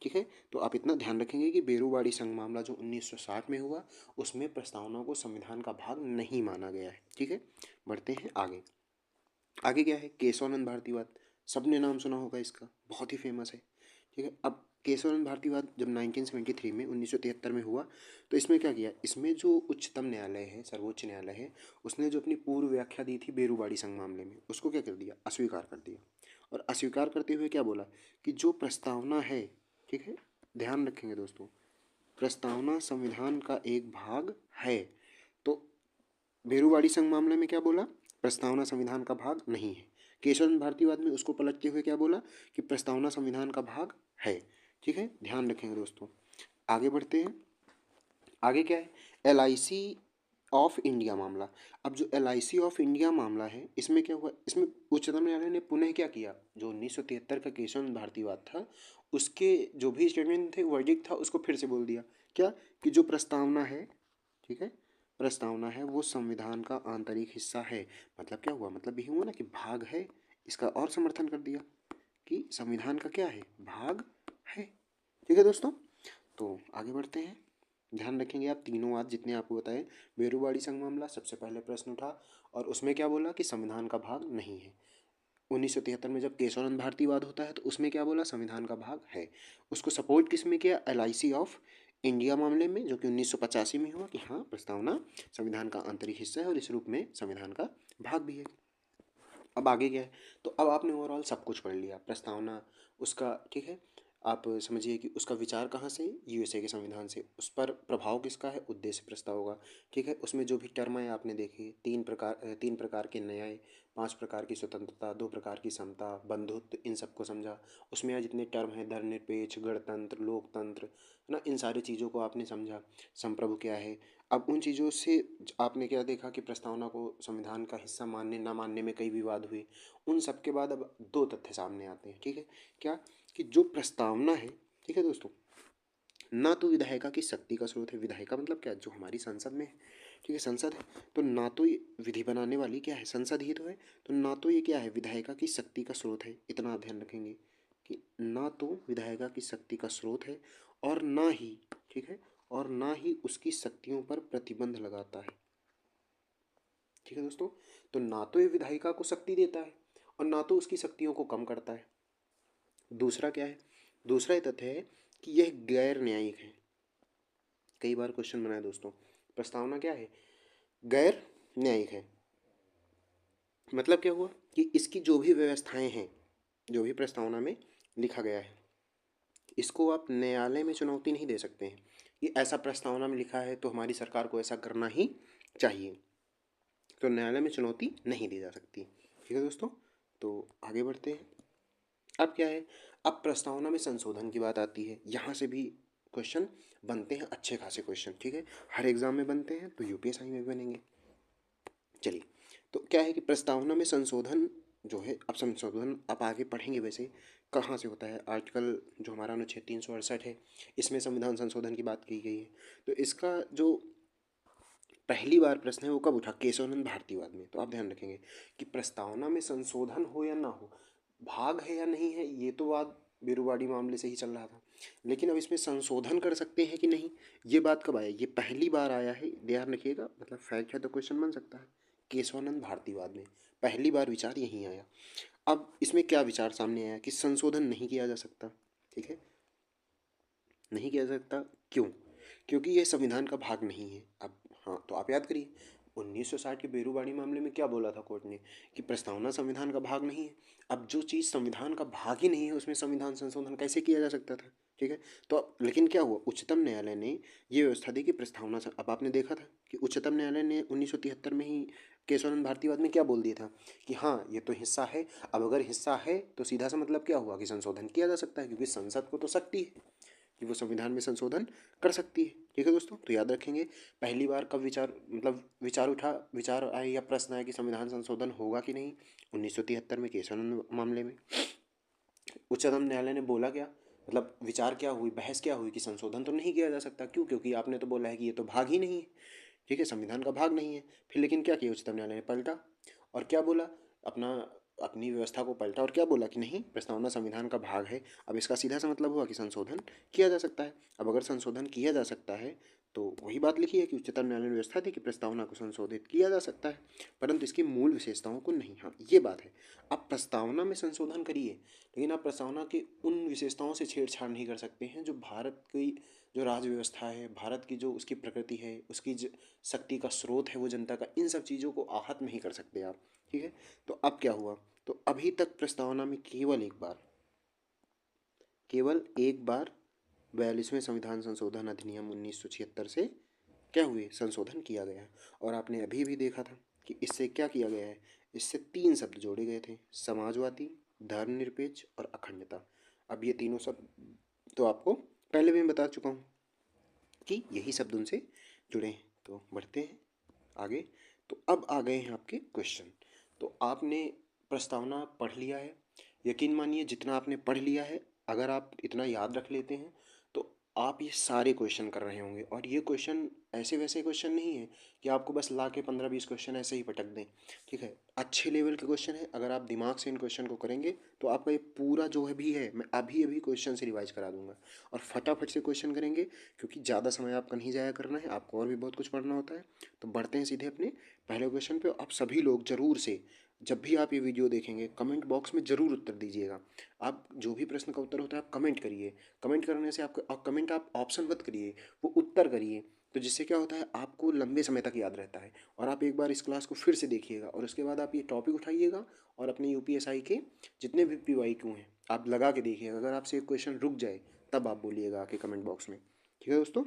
ठीक है, तो आप इतना ध्यान रखेंगे कि बेरूवाड़ी संघ मामला जो 1960 में हुआ, उसमें प्रस्तावना को संविधान का भाग नहीं माना गया है। ठीक है, बढ़ते हैं आगे। आगे क्या है, केशवानंद भारतीवाद, सबने नाम सुना होगा इसका, बहुत ही फेमस है। ठीक है, अब केशवानंद भारतीवाद जब 1973 में 1973 में हुआ, तो इसमें क्या किया, इसमें जो उच्चतम न्यायालय है, सर्वोच्च न्यायालय है, उसने जो अपनी पूर्व व्याख्या दी थी बेरूबाड़ी संघ मामले में, उसको क्या कर दिया, अस्वीकार कर दिया। और अस्वीकार करते हुए क्या बोला कि जो प्रस्तावना है, ठीक है, ध्यान रखेंगे दोस्तों, प्रस्तावना संविधान का एक भाग है। तो बेरूवाड़ी संघ मामले में क्या बोला, प्रस्तावना संविधान का भाग नहीं है। केशव भारतीवाद में उसको पलटते हुए क्या बोला कि प्रस्तावना संविधान का भाग है। ठीक है, ध्यान रखेंगे दोस्तों। आगे बढ़ते हैं। आगे क्या है, LIC ऑफ इंडिया मामला। अब जो LIC ऑफ इंडिया मामला है, इसमें क्या हुआ, इसमें उच्चतम न्यायालय ने पुनः क्या किया, जो 1973 का केशव भारतीवाद था, उसके जो भी स्टेटमेंट थे, वर्डिक्ट था, उसको फिर से बोल दिया। क्या कि जो प्रस्तावना है, ठीक है, प्रस्तावना है वो संविधान का आंतरिक हिस्सा है। मतलब क्या हुआ, मतलब यही हुआ ना कि भाग है, इसका और समर्थन कर दिया कि संविधान का क्या है, भाग है। ठीक है दोस्तों, तो आगे बढ़ते हैं। ध्यान रखेंगे आप, तीनों वाद जितने आपको बताए, बेरूवाड़ी संघ मामला सबसे पहले प्रश्न उठा, और उसमें क्या बोला कि संविधान का भाग नहीं है। 1973 में जब केशवानंद भारतीवाद होता है, तो उसमें क्या बोला, संविधान का भाग है। उसको सपोर्ट किस में किया, LIC ऑफ इंडिया मामले में, जो कि 1985 में हुआ, कि हाँ प्रस्तावना संविधान का आंतरिक हिस्सा है और इस रूप में संविधान का भाग भी है। अब आगे क्या है, तो अब आपने ओवरऑल सब कुछ पढ़ लिया, प्रस्तावना उसका, ठीक है, आप समझिए कि उसका विचार कहाँ से, USA के संविधान से, उस पर प्रभाव किसका है, उद्देश्य प्रस्ताव होगा। ठीक है, उसमें जो भी टर्म है आपने देखे, तीन प्रकार के न्याय, 5 प्रकार की स्वतंत्रता, 2 प्रकार की समता, बंधुत्व, इन सबको समझा। उसमें यहाँ जितने टर्म हैं, धर्मनिरपेक्ष, गणतंत्र, लोकतंत्र, है ना, इन सारी चीज़ों को आपने समझा। संप्रभु क्या है। अब उन चीज़ों से आपने क्या देखा कि प्रस्तावना को संविधान का हिस्सा मानने ना मानने में कई विवाद हुए। उन सब के बाद अब दो तथ्य सामने आते हैं। ठीक है, क्या कि जो प्रस्तावना है, ठीक है दोस्तों, ना तो विधायिका की शक्ति का स्रोत है। विधायिका मतलब क्या, जो हमारी संसद में है, ठीक है, संसद है, तो ना तो ये विधि बनाने वाली क्या है, संसद ही तो है, तो ना तो ये क्या है, विधायिका की शक्ति का स्रोत है। इतना आप ध्यान रखेंगे कि ना तो विधायिका की शक्ति का स्रोत है, और ना ही, ठीक है, और ना ही उसकी शक्तियों पर प्रतिबंध लगाता है। ठीक है दोस्तों, तो ना तो ये विधायिका को शक्ति देता है और ना तो उसकी शक्तियों को कम करता है। दूसरा क्या है, दूसरा ये तथ्य है कि यह गैर न्यायिक है। कई बार क्वेश्चन बना है दोस्तों, प्रस्तावना क्या है, गैर न्यायिक है। मतलब क्या हुआ कि इसकी जो भी व्यवस्थाएं हैं, जो भी प्रस्तावना में लिखा गया है, इसको आप न्यायालय में चुनौती नहीं दे सकते हैं कि ऐसा प्रस्तावना में लिखा है तो हमारी सरकार को ऐसा करना ही चाहिए, तो न्यायालय में चुनौती नहीं दी जा सकती। ठीक है दोस्तों, तो आगे बढ़ते हैं। अब क्या है, अब प्रस्तावना में संशोधन की बात आती है। यहाँ से भी क्वेश्चन बनते हैं, अच्छे खासे क्वेश्चन। ठीक है, हर एग्जाम में बनते हैं तो यूपीएससी में भी बनेंगे। चलिए, तो क्या है कि प्रस्तावना में संशोधन जो है, अब संशोधन आप आगे पढ़ेंगे वैसे कहाँ से होता है। आर्टिकल जो हमारा अनुच्छेद 368 है, इसमें संविधान संशोधन की बात की गई है। तो इसका जो पहली बार प्रश्न है वो कब उठा, केशवानंद भारतीवाद में। तो आप ध्यान रखेंगे कि प्रस्तावना में संशोधन हो या ना हो, भाग है या नहीं है, ये तो वाद बिरुवाड़ी मामले से ही चल रहा था। लेकिन अब इसमें संशोधन कर सकते हैं कि नहीं, ये बात कब आया, ये पहली बार आया है। ध्यान रखिएगा, मतलब फैक्ट है तो क्वेश्चन बन सकता है। केशवानंद भारतीवाद में पहली बार विचार यहीं आया। अब इसमें क्या विचार सामने आया कि संशोधन नहीं किया जा सकता। ठीक है, नहीं किया जा सकता, क्यों, क्योंकि यह संविधान का भाग नहीं है। अब हाँ, तो आप याद करिए 1960 के बेरूबाड़ी मामले में क्या बोला था कोर्ट ने कि प्रस्तावना संविधान का भाग नहीं है। अब जो चीज़ संविधान का भाग ही नहीं है उसमें संविधान संशोधन कैसे किया जा सकता था। ठीक है, तो अब लेकिन क्या हुआ, उच्चतम न्यायालय ने ये व्यवस्था दी कि प्रस्तावना अब आपने देखा था कि उच्चतम न्यायालय ने 1973 में ही केशवानंद भारतीवाद में क्या बोल दिया था कि हाँ ये तो हिस्सा है। अब अगर हिस्सा है तो सीधा सा मतलब क्या हुआ कि संशोधन किया जा सकता है, क्योंकि संसद को तो शक्ति है कि वो संविधान में संशोधन कर सकती है। ठीक है दोस्तों, तो याद रखेंगे पहली बार कब विचार, मतलब विचार आए या प्रश्न आए कि संविधान संशोधन होगा कि नहीं, 1973 में केशवानंद मामले में। उच्चतम न्यायालय ने बोला क्या, मतलब विचार क्या हुई, बहस क्या हुई कि संशोधन तो नहीं किया जा सकता। क्यों, क्योंकि आपने तो बोला है कि ये तो भाग ही नहीं है। ठीक है, संविधान का भाग नहीं है। फिर लेकिन क्या किया उच्चतम न्यायालय ने, पलटा और क्या बोला, अपना अपनी व्यवस्था को पलटा और क्या बोला कि नहीं, प्रस्तावना संविधान का भाग है। अब इसका सीधा सा मतलब हुआ कि संशोधन किया जा सकता है। अब अगर संशोधन किया जा सकता है तो वही बात लिखी है कि उच्चतम न्यायालय ने व्यवस्था दी कि प्रस्तावना को संशोधित किया जा सकता है, परंतु इसकी मूल विशेषताओं को नहीं। हाँ, ये बात है, आप प्रस्तावना में संशोधन करिए लेकिन आप प्रस्तावना की उन विशेषताओं से छेड़छाड़ नहीं कर सकते हैं जो भारत की जो राज्य व्यवस्था है, भारत की जो उसकी प्रकृति है, उसकी शक्ति का स्रोत है वो जनता का, इन सब चीज़ों को आहत नहीं कर सकते आप। ठीक है, तो अब क्या हुआ, तो अभी तक प्रस्तावना में केवल एक बार 42वें संविधान संशोधन अधिनियम 1976 से क्या हुए, संशोधन किया गया है। और आपने अभी भी देखा था कि इससे क्या किया गया है, इससे 3 शब्द जोड़े गए थे, समाजवादी, धर्मनिरपेक्ष और अखंडता। अब ये तीनों शब्द तो आपको पहले भी मैं बता चुका हूँ कि यही शब्द उनसे जुड़े हैं। तो बढ़ते हैं आगे। तो अब आ गए हैं आपके क्वेश्चन। तो आपने प्रस्तावना पढ़ लिया है, यकीन मानिए जितना आपने पढ़ लिया है, अगर आप इतना याद रख लेते हैं तो आप ये सारे क्वेश्चन कर रहे होंगे। और ये क्वेश्चन ऐसे वैसे क्वेश्चन नहीं है कि आपको बस ला के 15-20 क्वेश्चन ऐसे ही पटक दें। ठीक है, अच्छे लेवल के क्वेश्चन है। अगर आप दिमाग से इन क्वेश्चन को करेंगे तो आपका ये पूरा जो है भी है, मैं अभी अभी क्वेश्चन से रिवाइज करा दूंगा और फटाफट से क्वेश्चन करेंगे, क्योंकि ज़्यादा समय आपका नहीं जाया करना है, आपको और भी बहुत कुछ पढ़ना होता है। तो बढ़ते हैं सीधे अपने पहले क्वेश्चन पे। आप सभी लोग ज़रूर से जब भी आप ये वीडियो देखेंगे कमेंट बॉक्स में ज़रूर उत्तर दीजिएगा। आप जो भी प्रश्न का उत्तर होता है आप कमेंट करिए। कमेंट करने से आपको कमेंट आप ऑप्शन मत करिए, वो उत्तर करिए। तो जिससे क्या होता है, आपको लंबे समय तक याद रहता है। और आप एक बार इस क्लास को फिर से देखिएगा और उसके बाद आप ये टॉपिक उठाइएगा और अपने यूपीएसआई के जितने भी PYQ हैं आप लगा के देखिएगा। अगर आपसे एक क्वेश्चन रुक जाए तब आप बोलिएगा आके कमेंट बॉक्स में। ठीक है दोस्तों,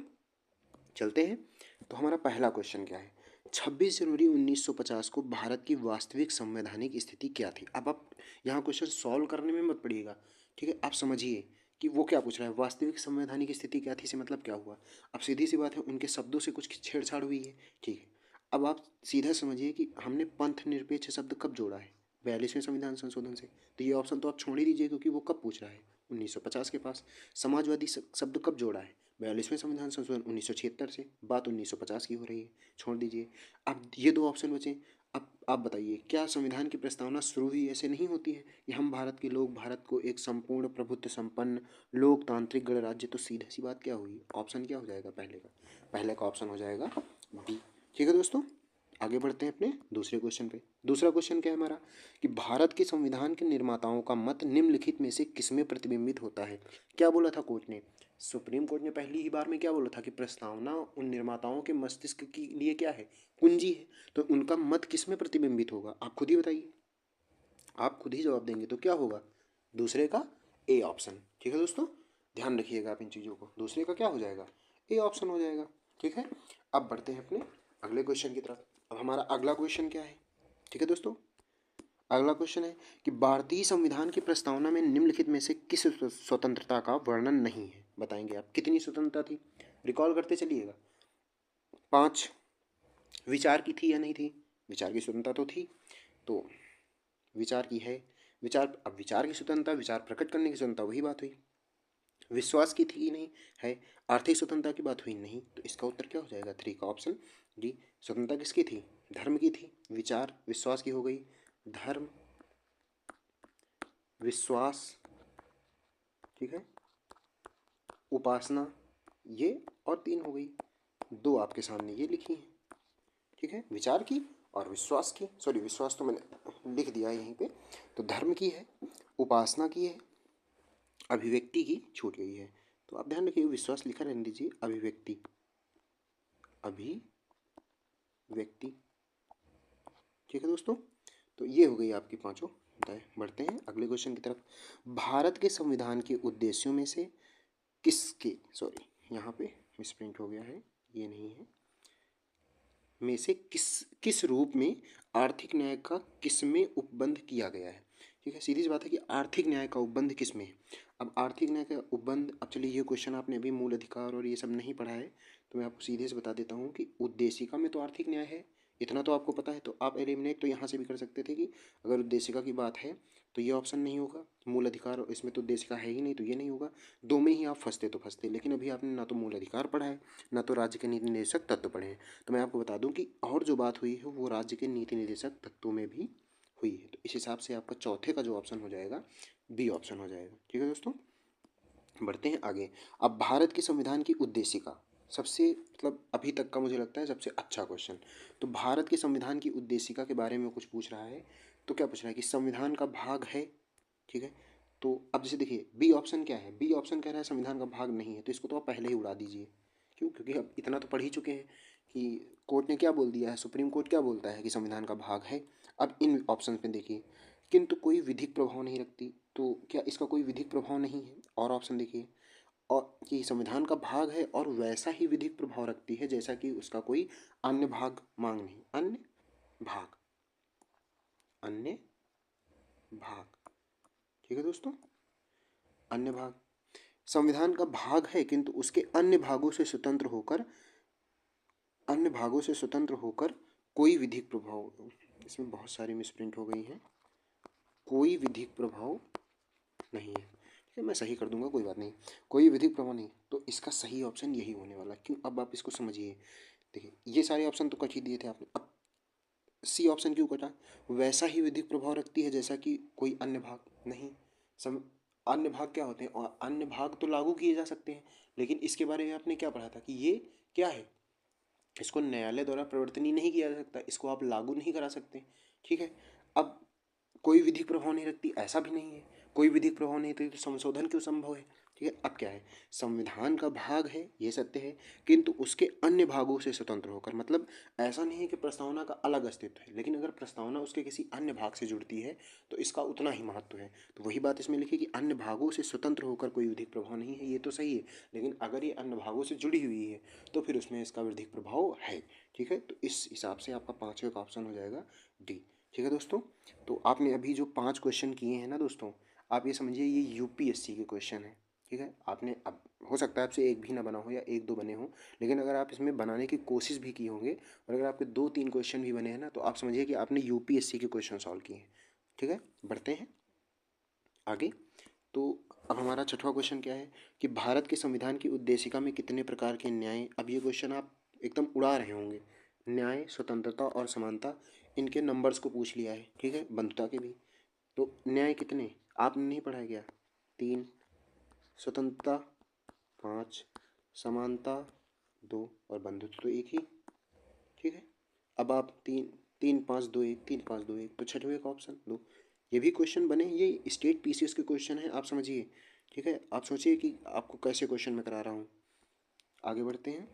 चलते हैं। तो हमारा पहला क्वेश्चन क्या है, 26 जनवरी 1950 को भारत की वास्तविक संवैधानिक स्थिति क्या थी। अब आप यहाँ क्वेश्चन सॉल्व करने में मत पड़िएगा। ठीक है, आप समझिए कि वो क्या पूछ रहा है, वास्तविक संवैधानिक स्थिति क्या थी से मतलब क्या हुआ। अब सीधी सी बात है, उनके शब्दों से कुछ छेड़छाड़ हुई है। ठीक है, अब आप सीधा समझिए कि हमने पंथ निरपेक्ष शब्द कब जोड़ा है, 42वें संविधान संशोधन से। तो ये ऑप्शन तो आप छोड़ ही दीजिए, क्योंकि वो कब पूछ रहा है, 1950 के पास। समाजवादी शब्द कब जोड़ा है, 42वें संविधान संशोधन 1976 से। बात 1950 की हो रही है, छोड़ दीजिए। अब ये 2 ऑप्शन बचे, अब आप बताइए, क्या संविधान की प्रस्तावना शुरू ही ऐसे नहीं होती है कि हम भारत के लोग भारत को एक संपूर्ण प्रभुत्व संपन्न लोकतांत्रिक गणराज्य? तो सीधी सी बात क्या हुई, ऑप्शन क्या हो जाएगा पहले का ऑप्शन हो जाएगा बी। ठीक है दोस्तों, आगे बढ़ते हैं अपने दूसरे क्वेश्चन पे। दूसरा क्वेश्चन क्या है हमारा कि भारत के संविधान के निर्माताओं का मत निम्नलिखित में से किसमें प्रतिबिंबित होता है? क्या बोला था कोर्ट ने? सुप्रीम कोर्ट ने पहली ही बार में क्या बोला था कि प्रस्तावना उन निर्माताओं के मस्तिष्क के लिए क्या है, कुंजी है। तो उनका मत किस में प्रतिबिंबित होगा, आप खुद ही बताइए, आप खुद ही जवाब देंगे तो क्या होगा, दूसरे का ए ऑप्शन। ठीक है दोस्तों, ध्यान रखिएगा आप इन चीज़ों को, दूसरे का क्या हो जाएगा, ए ऑप्शन हो जाएगा। ठीक है, अब बढ़ते हैं अपने अगले क्वेश्चन की तरफ। अब हमारा अगला क्वेश्चन क्या है? ठीक है दोस्तों, अगला क्वेश्चन है कि भारतीय संविधान की प्रस्तावना में निम्नलिखित में से किस स्वतंत्रता का वर्णन नहीं है? बताएंगे आप कितनी स्वतंत्रता थी, रिकॉल करते चलिएगा। 5, विचार की थी या नहीं थी? विचार की स्वतंत्रता तो थी, तो विचार की है, विचार, अब विचार की स्वतंत्रता, विचार प्रकट करने की स्वतंत्रता, वही बात हुई। विश्वास की थी कि नहीं है? आर्थिक स्वतंत्रता की बात हुई नहीं, तो इसका उत्तर क्या हो जाएगा, 3 का ऑप्शन डी। स्वतंत्रता किसकी थी, धर्म की थी। विचार विश्वास की हो गई, धर्म विश्वास, ठीक है, उपासना, ये और 3 हो गई, 2 आपके सामने ये लिखी है। ठीक है, विचार की और विश्वास की, सॉरी विश्वास तो मैंने लिख दिया है यहीं पे, तो धर्म की है, उपासना की है, अभिव्यक्ति की छूट गई है। तो आप ध्यान रखिए, विश्वास लिखा रहने दीजिए, अभिव्यक्ति, अभिव्यक्ति। ठीक है दोस्तों, तो ये हो गई आपकी पांचों। बढ़ते हैं अगले क्वेश्चन की तरफ। भारत के संविधान के उद्देश्यों में से किसके, सॉरी यहाँ पे मिसप्रिंट हो गया है, ये नहीं है, में से किस किस रूप में आर्थिक न्याय का किस में उपबंध किया गया है? ठीक है, सीधी सी बात है कि आर्थिक न्याय का उपबंध किस में है। अब आर्थिक न्याय का उपबंध, अब चलिए ये क्वेश्चन आपने अभी मूल अधिकार और ये सब नहीं पढ़ा है, तो मैं आपको सीधे से बता देता हूँ कि उद्देशिका में तो आर्थिक न्याय है, इतना तो आपको पता है। तो आप एलिमिनेट तो यहाँ से भी कर सकते थे कि अगर उद्देशिका की बात है तो ये ऑप्शन नहीं होगा, मूल अधिकार और इसमें तो उद्देशिका है ही नहीं, तो ये नहीं होगा। दो में ही आप फंसते तो फंसते, लेकिन अभी आपने ना तो मूल अधिकार पढ़ा है ना तो राज्य के नीति निर्देशक तत्व पढ़े हैं। तो मैं आपको बता दूं कि और जो बात हुई है वो राज्य के नीति निर्देशक तत्वों में भी हुई है। तो इस हिसाब से आपका चौथे का जो ऑप्शन हो जाएगा, बी ऑप्शन हो जाएगा। ठीक है दोस्तों, बढ़ते हैं आगे। अब भारत के संविधान की उद्देशिका, सबसे मतलब अभी तक का मुझे लगता है सबसे अच्छा क्वेश्चन। तो भारत के संविधान की उद्देशिका के बारे में कुछ पूछ रहा है, तो क्या पूछ रहा है कि संविधान का भाग है। ठीक है, तो अब जैसे देखिए बी ऑप्शन क्या है, बी ऑप्शन कह रहा है संविधान का भाग नहीं है, तो इसको तो आप पहले ही उड़ा दीजिए। क्यों, क्योंकि अब इतना तो पढ़ ही चुके हैं कि कोर्ट ने क्या बोल दिया है, सुप्रीम कोर्ट क्या बोलता है कि संविधान का भाग है। अब इन ऑप्शन में देखिए, किंतु कोई विधिक प्रभाव नहीं रखती, तो क्या इसका कोई विधिक प्रभाव नहीं है। और ऑप्शन देखिए, और कि संविधान का भाग है और वैसा ही विधिक प्रभाव रखती है जैसा कि उसका कोई अन्य भाग मांग नहीं, अन्य भाग, अन्य भाग। ठीक है दोस्तों, अन्य भाग, संविधान का भाग है किंतु उसके अन्य भागों से स्वतंत्र होकर, अन्य भागों से स्वतंत्र होकर कोई विधिक प्रभाव, इसमें बहुत सारी मिसप्रिंट हो गई हैं, कोई विधिक प्रभाव नहीं है। ठीक है, मैं सही कर दूंगा, कोई बात नहीं, कोई विधिक प्रभाव नहीं, तो इसका सही ऑप्शन यही होने वाला। क्यों, अब आप इसको समझिए। देखिए ये सारे ऑप्शन तो कट ही दिए थे आपने, अब सी ऑप्शन क्यों कटा, वैसा ही विधिक प्रभाव रखती है जैसा कि कोई अन्य भाग नहीं। सम अन्य भाग क्या होते हैं, और अन्य भाग तो लागू किए जा सकते हैं, लेकिन इसके बारे में आपने क्या पढ़ा था कि ये क्या है, इसको न्यायालय द्वारा प्रवर्तनीय नहीं किया जा सकता, इसको आप लागू नहीं करा सकते। ठीक है, अब कोई विधिक प्रभाव नहीं रखती, ऐसा भी नहीं है, कोई विधिक प्रभाव नहीं रखती तो संशोधन क्यों संभव है। ठीक है, अब क्या है, संविधान का भाग है ये सत्य है, किंतु उसके अन्य भागों से स्वतंत्र होकर, मतलब ऐसा नहीं है कि प्रस्तावना का अलग अस्तित्व है, लेकिन अगर प्रस्तावना उसके किसी अन्य भाग से जुड़ती है तो इसका उतना ही महत्व है। तो वही बात इसमें लिखी कि अन्य भागों से स्वतंत्र होकर कोई विधिक प्रभाव नहीं है, ये तो सही है, लेकिन अगर ये अन्य भागों से जुड़ी हुई है तो फिर उसमें इसका विधिक प्रभाव है। ठीक है, तो इस हिसाब से आपका पाँचवें का ऑप्शन हो जाएगा डी। ठीक है दोस्तों, तो आपने अभी जो 5 क्वेश्चन किए हैं ना दोस्तों, आप ये समझिए ये यूपीएससी के क्वेश्चन हैं। ठीक है, आपने, अब हो सकता है आपसे एक भी ना बना हो या एक दो बने हों, लेकिन अगर आप इसमें बनाने की कोशिश भी की होंगे और अगर आपके 2-3 क्वेश्चन भी बने हैं ना, तो आप समझिए कि आपने यूपीएससी के क्वेश्चन सॉल्व किए हैं। ठीक है, बढ़ते हैं आगे। तो अब हमारा छठवां क्वेश्चन क्या है कि भारत के संविधान की उद्देशिका में कितने प्रकार के न्याय, अब ये क्वेश्चन आप एकदम उड़ा रहे होंगे, न्याय, स्वतंत्रता और समानता, इनके नंबर्स को पूछ लिया है, ठीक है, बंधुता के भी। तो न्याय कितने आपने नहीं पढ़ा गया? 3, स्वतंत्रता 5, समानता 2 और बंधुत्व तो 1 ही, ठीक है। अब आप 3 3 5 2 1, 3 5 2 1, तो छठवें का ऑप्शन 2। ये भी क्वेश्चन बने, ये स्टेट पीसीएस के क्वेश्चन है, आप समझिए, ठीक है। आप सोचिए कि आपको कैसे क्वेश्चन मैं करा रहा हूँ। आगे बढ़ते हैं।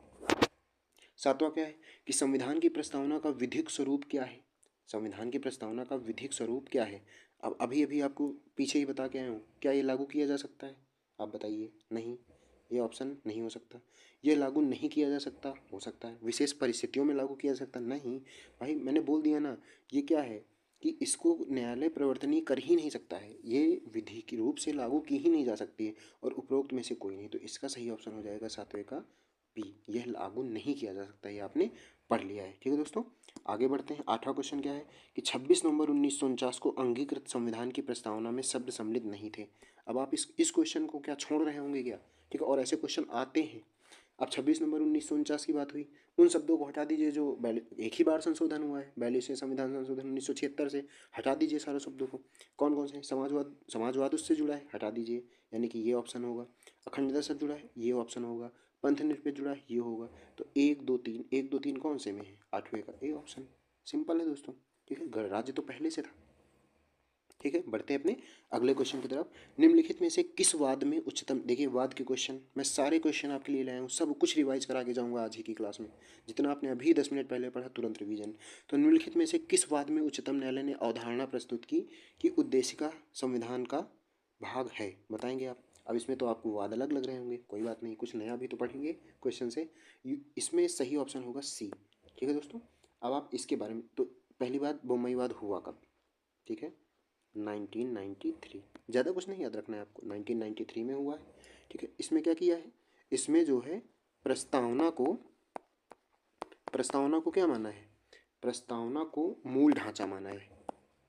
सातवां क्या है कि संविधान की प्रस्तावना का विधिक स्वरूप क्या है? संविधान की प्रस्तावना का विधिक स्वरूप क्या है? अब अभी अभी आपको पीछे ही बता के आया हूँ, क्या ये लागू किया जा सकता है? आप बताइए। नहीं, ये ऑप्शन नहीं हो सकता। ये लागू नहीं किया जा सकता, हो सकता है। विशेष परिस्थितियों में लागू किया जा सकता, नहीं भाई, मैंने बोल दिया ना। ये क्या है कि इसको न्यायालय प्रवर्तनीय कर ही नहीं सकता है, ये विधि के रूप से लागू की ही नहीं जा सकती है, और उपरोक्त में से कोई नहीं। तो इसका सही ऑप्शन हो जाएगा सातवें का बी, यह लागू नहीं किया जा सकता, ये आपने पढ़ लिया है, ठीक है दोस्तों। आगे बढ़ते हैं। आठवां क्वेश्चन क्या है कि 26 नवंबर 1949 को अंगीकृत संविधान की प्रस्तावना में शब्द सम्मिलित नहीं थे। अब आप इस क्वेश्चन को क्या छोड़ रहे होंगे क्या? ठीक है, और ऐसे क्वेश्चन आते हैं। अब 26 नवंबर 1949 की बात हुई, उन शब्दों को हटा दीजिए जो एक ही बार संशोधन हुआ है, 42वें संविधान संशोधन 1976 से। हटा दीजिए सारे शब्दों को। कौन कौन से? समाजवाद, समाजवाद उससे जुड़ा है, हटा दीजिए, यानी कि ये ऑप्शन होगा। अखंडता से जुड़ा है, ये ऑप्शन होगा। पंथ निरपेक्ष जुड़ा है, ये होगा। तो 1 2 3, 1 2 3 कौन से में है? आठवें का ए ऑप्शन। सिंपल है दोस्तों, ठीक है। गणराज्य तो पहले से था, ठीक है। बढ़ते हैं अपने अगले क्वेश्चन की तरफ। निम्नलिखित में से किस वाद में उच्चतम, देखिए वाद के क्वेश्चन मैं सारे क्वेश्चन आपके लिए लाया हूँ, सब कुछ रिवाइज करा के जाऊँगा आज ही की क्लास में, जितना आपने अभी 10 मिनट पहले पढ़ा तुरंत रिवीजन। तो निम्नलिखित में से किस वाद में उच्चतम न्यायालय ने अवधारणा प्रस्तुत की कि उद्देशिका संविधान का भाग है? बताएंगे आप। अब इसमें तो आपको वाद अलग लग रहे होंगे, कोई बात नहीं, कुछ नया भी तो पढ़ेंगे क्वेश्चन से। इसमें सही ऑप्शन होगा सी, ठीक है दोस्तों। अब आप इसके बारे में, तो पहली बात, बम्बई वाद हुआ कब? ठीक है, 1993। ज़्यादा कुछ नहीं याद रखना है आपको, 1993 में हुआ है, ठीक है। इसमें क्या किया है? इसमें जो है प्रस्तावना को, प्रस्तावना को क्या माना है? प्रस्तावना को मूल ढांचा माना है।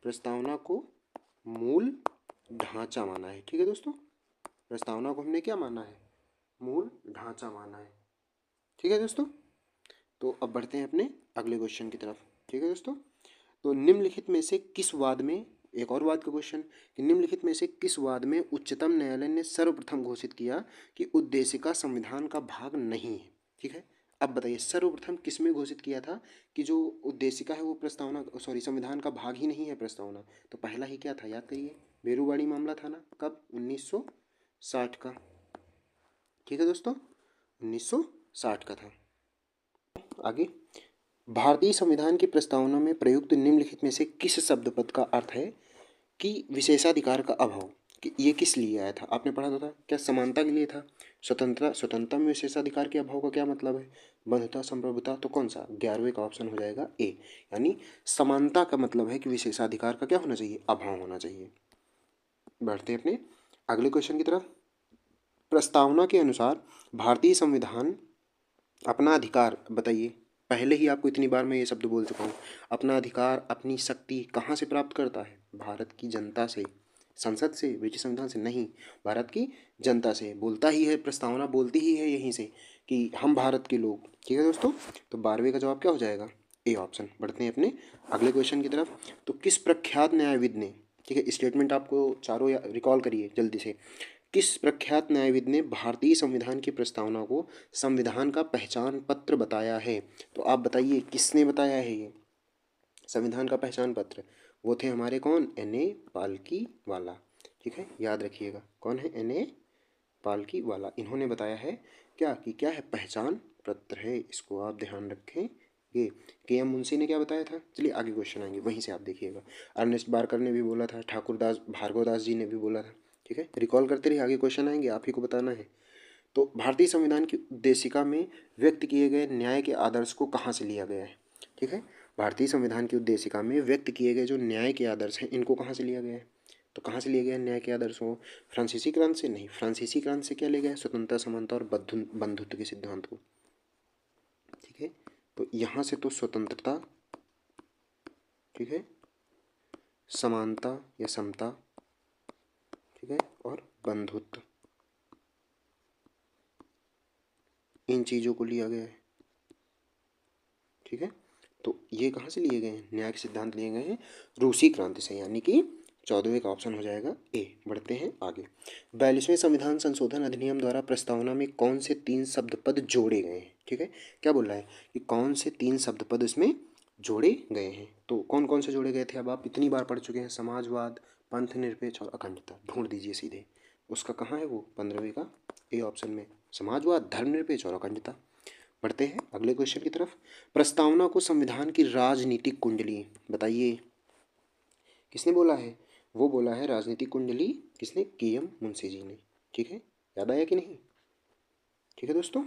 प्रस्तावना को मूल ढांचा माना है, ठीक है दोस्तों। प्रस्तावना को हमने क्या माना है? मूल ढांचा माना है, ठीक है दोस्तों। तो अब बढ़ते हैं अपने अगले क्वेश्चन की तरफ, ठीक है दोस्तों। तो निम्नलिखित में से किस वाद में, एक और वाद का क्वेश्चन, कि निम्नलिखित में से किस वाद में उच्चतम न्यायालय ने सर्वप्रथम घोषित किया कि उद्देशिका संविधान का भाग नहीं है? ठीक है, अब बताइए सर्वप्रथम किस में घोषित किया था कि जो उद्देशिका है वो प्रस्तावना, सॉरी, संविधान का भाग ही नहीं है प्रस्तावना? तो पहला ही क्या था, याद करिए, बेरूवाड़ी मामला था ना, कब? 1960 का, ठीक है दोस्तों, 1960 का था। आगे, भारतीय संविधान की प्रस्तावना में प्रयुक्त निम्नलिखित में से किस शब्द पद का अर्थ है कि विशेषाधिकार का अभाव? कि ये किस लिए आया था? आपने पढ़ा तो था, क्या समानता के लिए था? स्वतंत्रता, स्वतंत्रता में विशेषाधिकार के अभाव का क्या मतलब है? बंधुता, संप्रभुता, तो कौन सा? 11वें का ऑप्शन हो जाएगा ए, यानी समानता का मतलब है कि विशेषाधिकार का क्या होना चाहिए? अभाव होना चाहिए। बढ़ते हैं अपने अगले क्वेश्चन की तरफ। प्रस्तावना के अनुसार भारतीय संविधान अपना अधिकार, बताइए, पहले ही आपको इतनी बार मैं ये शब्द बोल चुका हूँ, अपना अधिकार, अपनी शक्ति कहाँ से प्राप्त करता है? भारत की जनता से। संसद से, ब्रिटिश संविधान से नहीं, भारत की जनता से। बोलता ही है, प्रस्तावना बोलती ही है यहीं से कि हम भारत के लोग, ठीक है दोस्तों। तो 12वें का जवाब क्या हो जाएगा? A option. बढ़ते हैं अपने अगले क्वेश्चन की तरफ। तो किस प्रख्यात न्यायविद ने, ठीक है, स्टेटमेंट आपको चारों रिकॉल करिए जल्दी से, किस प्रख्यात न्यायविद ने भारतीय संविधान की प्रस्तावना को संविधान का पहचान पत्र बताया है? तो आप बताइए किसने बताया है ये संविधान का पहचान पत्र? वो थे हमारे कौन? एन ए पालकी वाला, ठीक है, याद रखिएगा, कौन है? एन ए पालकी वाला। इन्होंने बताया है क्या कि क्या है? पहचान पत्र है, इसको आप ध्यान रखें। ये के एम मुंशी ने क्या बताया था? चलिए आगे क्वेश्चन आएंगे, वहीं से आप देखिएगा। अर्नेस्ट बारकर ने भी बोला था, ठाकुरदास भार्गवदास जी ने भी बोला था, ठीक है। रिकॉल करते रहिए, आगे क्वेश्चन आएंगे, आप ही को बताना है। तो भारतीय संविधान की उद्देशिका में व्यक्त किए गए न्याय के आदर्श को कहाँ से लिया गया है? ठीक है, भारतीय संविधान की उद्देशिका में व्यक्त किए गए जो न्याय के आदर्श हैं, इनको कहाँ से लिया गया है? तो कहाँ से लिया गया न्याय के आदर्श को? फ्रांसीसी क्रांति से? नहीं, फ्रांसीसी क्रांति से क्या लिया गया? स्वतंत्रता, समानता और बंधुत्व के सिद्धांत को, ठीक है। तो यहाँ से तो स्वतंत्रता, ठीक है, समानता या समता, ठीक है, और बंधुत्व, इन चीज़ों को लिया गया है, ठीक है। तो ये कहाँ से लिए गए हैं? न्याय के सिद्धांत लिए गए हैं रूसी क्रांति से, यानी कि 14वें का ऑप्शन हो जाएगा ए। बढ़ते हैं आगे। 42वें संविधान संशोधन अधिनियम द्वारा प्रस्तावना में कौन से 3 शब्द पद जोड़े गए हैं? ठीक है, क्या बोल रहा है कि कौन से 3 शब्द पद इसमें जोड़े गए हैं? तो कौन कौन से जोड़े गए थे? अब आप इतनी बार पढ़ चुके हैं, समाजवाद, पंथ निरपेक्ष और अखंडता। ढूंढ दीजिए सीधे, उसका कहाँ है वो? 15वें का ए ऑप्शन में, समाजवाद, धर्मनिरपेक्ष और अखंडता। बढ़ते हैं अगले क्वेश्चन की तरफ। प्रस्तावना को संविधान की राजनीतिक कुंडली, बताइए किसने बोला है? वो बोला है राजनीतिक कुंडली, किसने? के.एम. मुंशी जी ने। ठीक है, याद आया कि नहीं? ठीक है दोस्तों,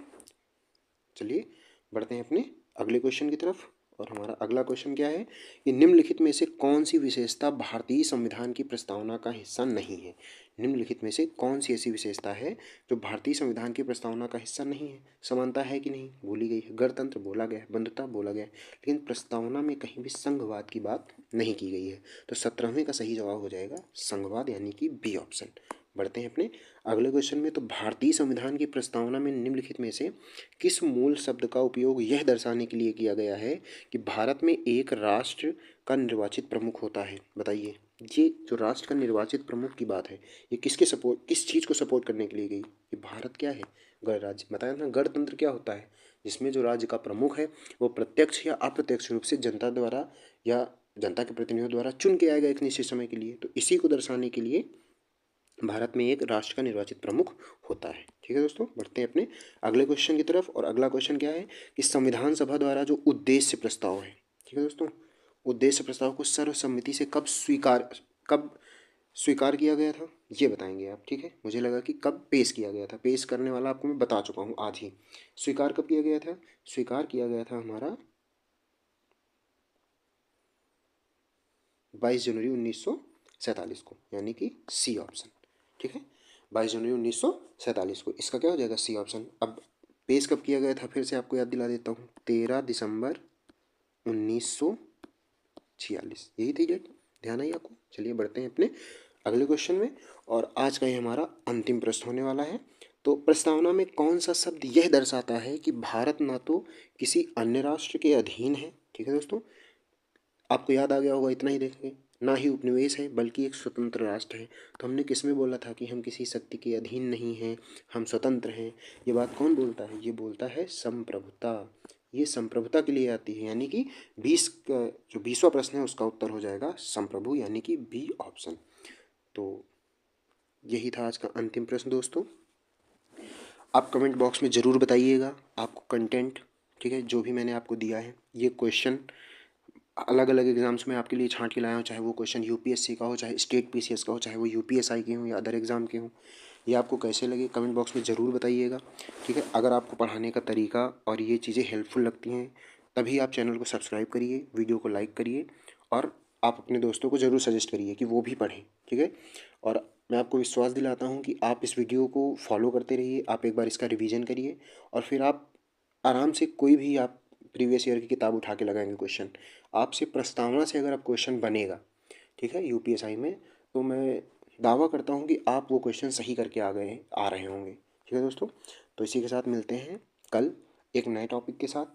चलिए बढ़ते हैं अपने अगले क्वेश्चन की तरफ। और हमारा अगला क्वेश्चन क्या है कि निम्नलिखित में से कौन सी विशेषता भारतीय संविधान की प्रस्तावना का हिस्सा नहीं है? निम्नलिखित में से कौन सी ऐसी विशेषता है जो भारतीय संविधान की प्रस्तावना का हिस्सा नहीं है? समानता है कि नहीं? बोली गई है। गणतंत्र बोला गया है, बंधुता बोला गया है, लेकिन प्रस्तावना में कहीं भी संघवाद की बात नहीं की गई है। तो 17वें का सही जवाब हो जाएगा संघवाद, यानी कि बी ऑप्शन। बढ़ते हैं अपने अगले क्वेश्चन में। तो भारतीय संविधान की प्रस्तावना में निम्नलिखित में से किस मूल शब्द का उपयोग यह दर्शाने के लिए किया गया है कि भारत में एक राष्ट्र का निर्वाचित प्रमुख होता है? बताइए, ये जो राष्ट्र का निर्वाचित प्रमुख की बात है, ये किस चीज़ को सपोर्ट करने के लिए गई? ये भारत क्या है? गणराज्य। बताया ना, गणतंत्र क्या होता है? जिसमें जो राज्य का प्रमुख है वो प्रत्यक्ष या अप्रत्यक्ष रूप से जनता द्वारा या जनता के प्रतिनिधियों द्वारा चुन के आएगा एक निश्चित समय के लिए। तो इसी को दर्शाने के लिए भारत में एक राष्ट्र का निर्वाचित प्रमुख होता है। ठीक है दोस्तों, बढ़ते हैं अपने अगले क्वेश्चन की तरफ। और अगला क्वेश्चन क्या है कि संविधान सभा द्वारा जो उद्देश्य प्रस्ताव है, ठीक है दोस्तों, उद्देश्य प्रस्ताव को सर्वसम्मति से कब स्वीकार किया गया था, ये बताएंगे आप। ठीक है, मुझे लगा कि कब पेश किया गया था। पेश करने वाला आपको मैं बता चुका हूँ आज ही। स्वीकार कब किया गया था? स्वीकार किया गया था हमारा 22 जनवरी 1947 को, यानी कि सी ऑप्शन। ठीक है, 22 जनवरी 1947 को, इसका क्या हो जाएगा? C option. अब पेश कब किया गया था, फिर से आपको याद दिला देता हूँ, 13 दिसंबर 1946, यही थी डेट। ध्यान आई आपको? चलिए बढ़ते हैं अपने अगले क्वेश्चन में। और आज का ये हमारा अंतिम प्रश्न होने वाला है। तो प्रस्तावना में कौन सा शब्द यह दर्शाता है कि भारत न तो किसी अन्य राष्ट्र के अधीन है, ठीक है दोस्तों, आपको याद आ गया होगा, इतना ही देखेंगे, ना ही उपनिवेश है बल्कि एक स्वतंत्र राष्ट्र है। तो हमने किस में बोला था कि हम किसी शक्ति के अधीन नहीं हैं, हम स्वतंत्र हैं? ये बात कौन बोलता है? ये बोलता है संप्रभुता। ये संप्रभुता के लिए आती है, यानी कि 20वां प्रश्न है उसका उत्तर हो जाएगा संप्रभु, यानी कि बी ऑप्शन। तो यही था आज का अंतिम प्रश्न दोस्तों। आप कमेंट बॉक्स में ज़रूर बताइएगा आपको कंटेंट, ठीक है, जो भी मैंने आपको दिया है। ये क्वेश्चन अलग अलग एग्जाम्स में आपके लिए छांट के लाया हूँ, चाहे वो क्वेश्चन यूपीएससी का हो, चाहे स्टेट पीसीएस का हो, चाहे वो यूपीएसआई के हों या अदर एग्ज़ाम के हों। ये आपको कैसे लगे कमेंट बॉक्स में ज़रूर बताइएगा। ठीक है, अगर आपको पढ़ाने का तरीका और ये चीज़ें हेल्पफुल लगती हैं तभी आप चैनल को सब्सक्राइब करिए, वीडियो को लाइक करिए और आप अपने दोस्तों को ज़रूर सजेस्ट करिए कि वो भी पढ़ें। ठीक है, और मैं आपको विश्वास दिलाता हूँ कि आप इस वीडियो को फॉलो करते रहिए, आप एक बार इसका रिवीजन करिए और फिर आप आराम से कोई भी आप प्रीवियस ईयर की किताब उठा के लगाएंगे क्वेश्चन, आपसे प्रस्तावना से अगर आप क्वेश्चन बनेगा, ठीक है, यूपीएसआई में, तो मैं दावा करता हूँ कि आप वो क्वेश्चन सही करके आ रहे होंगे। ठीक है दोस्तों, तो इसी के साथ मिलते हैं कल एक नए टॉपिक के साथ।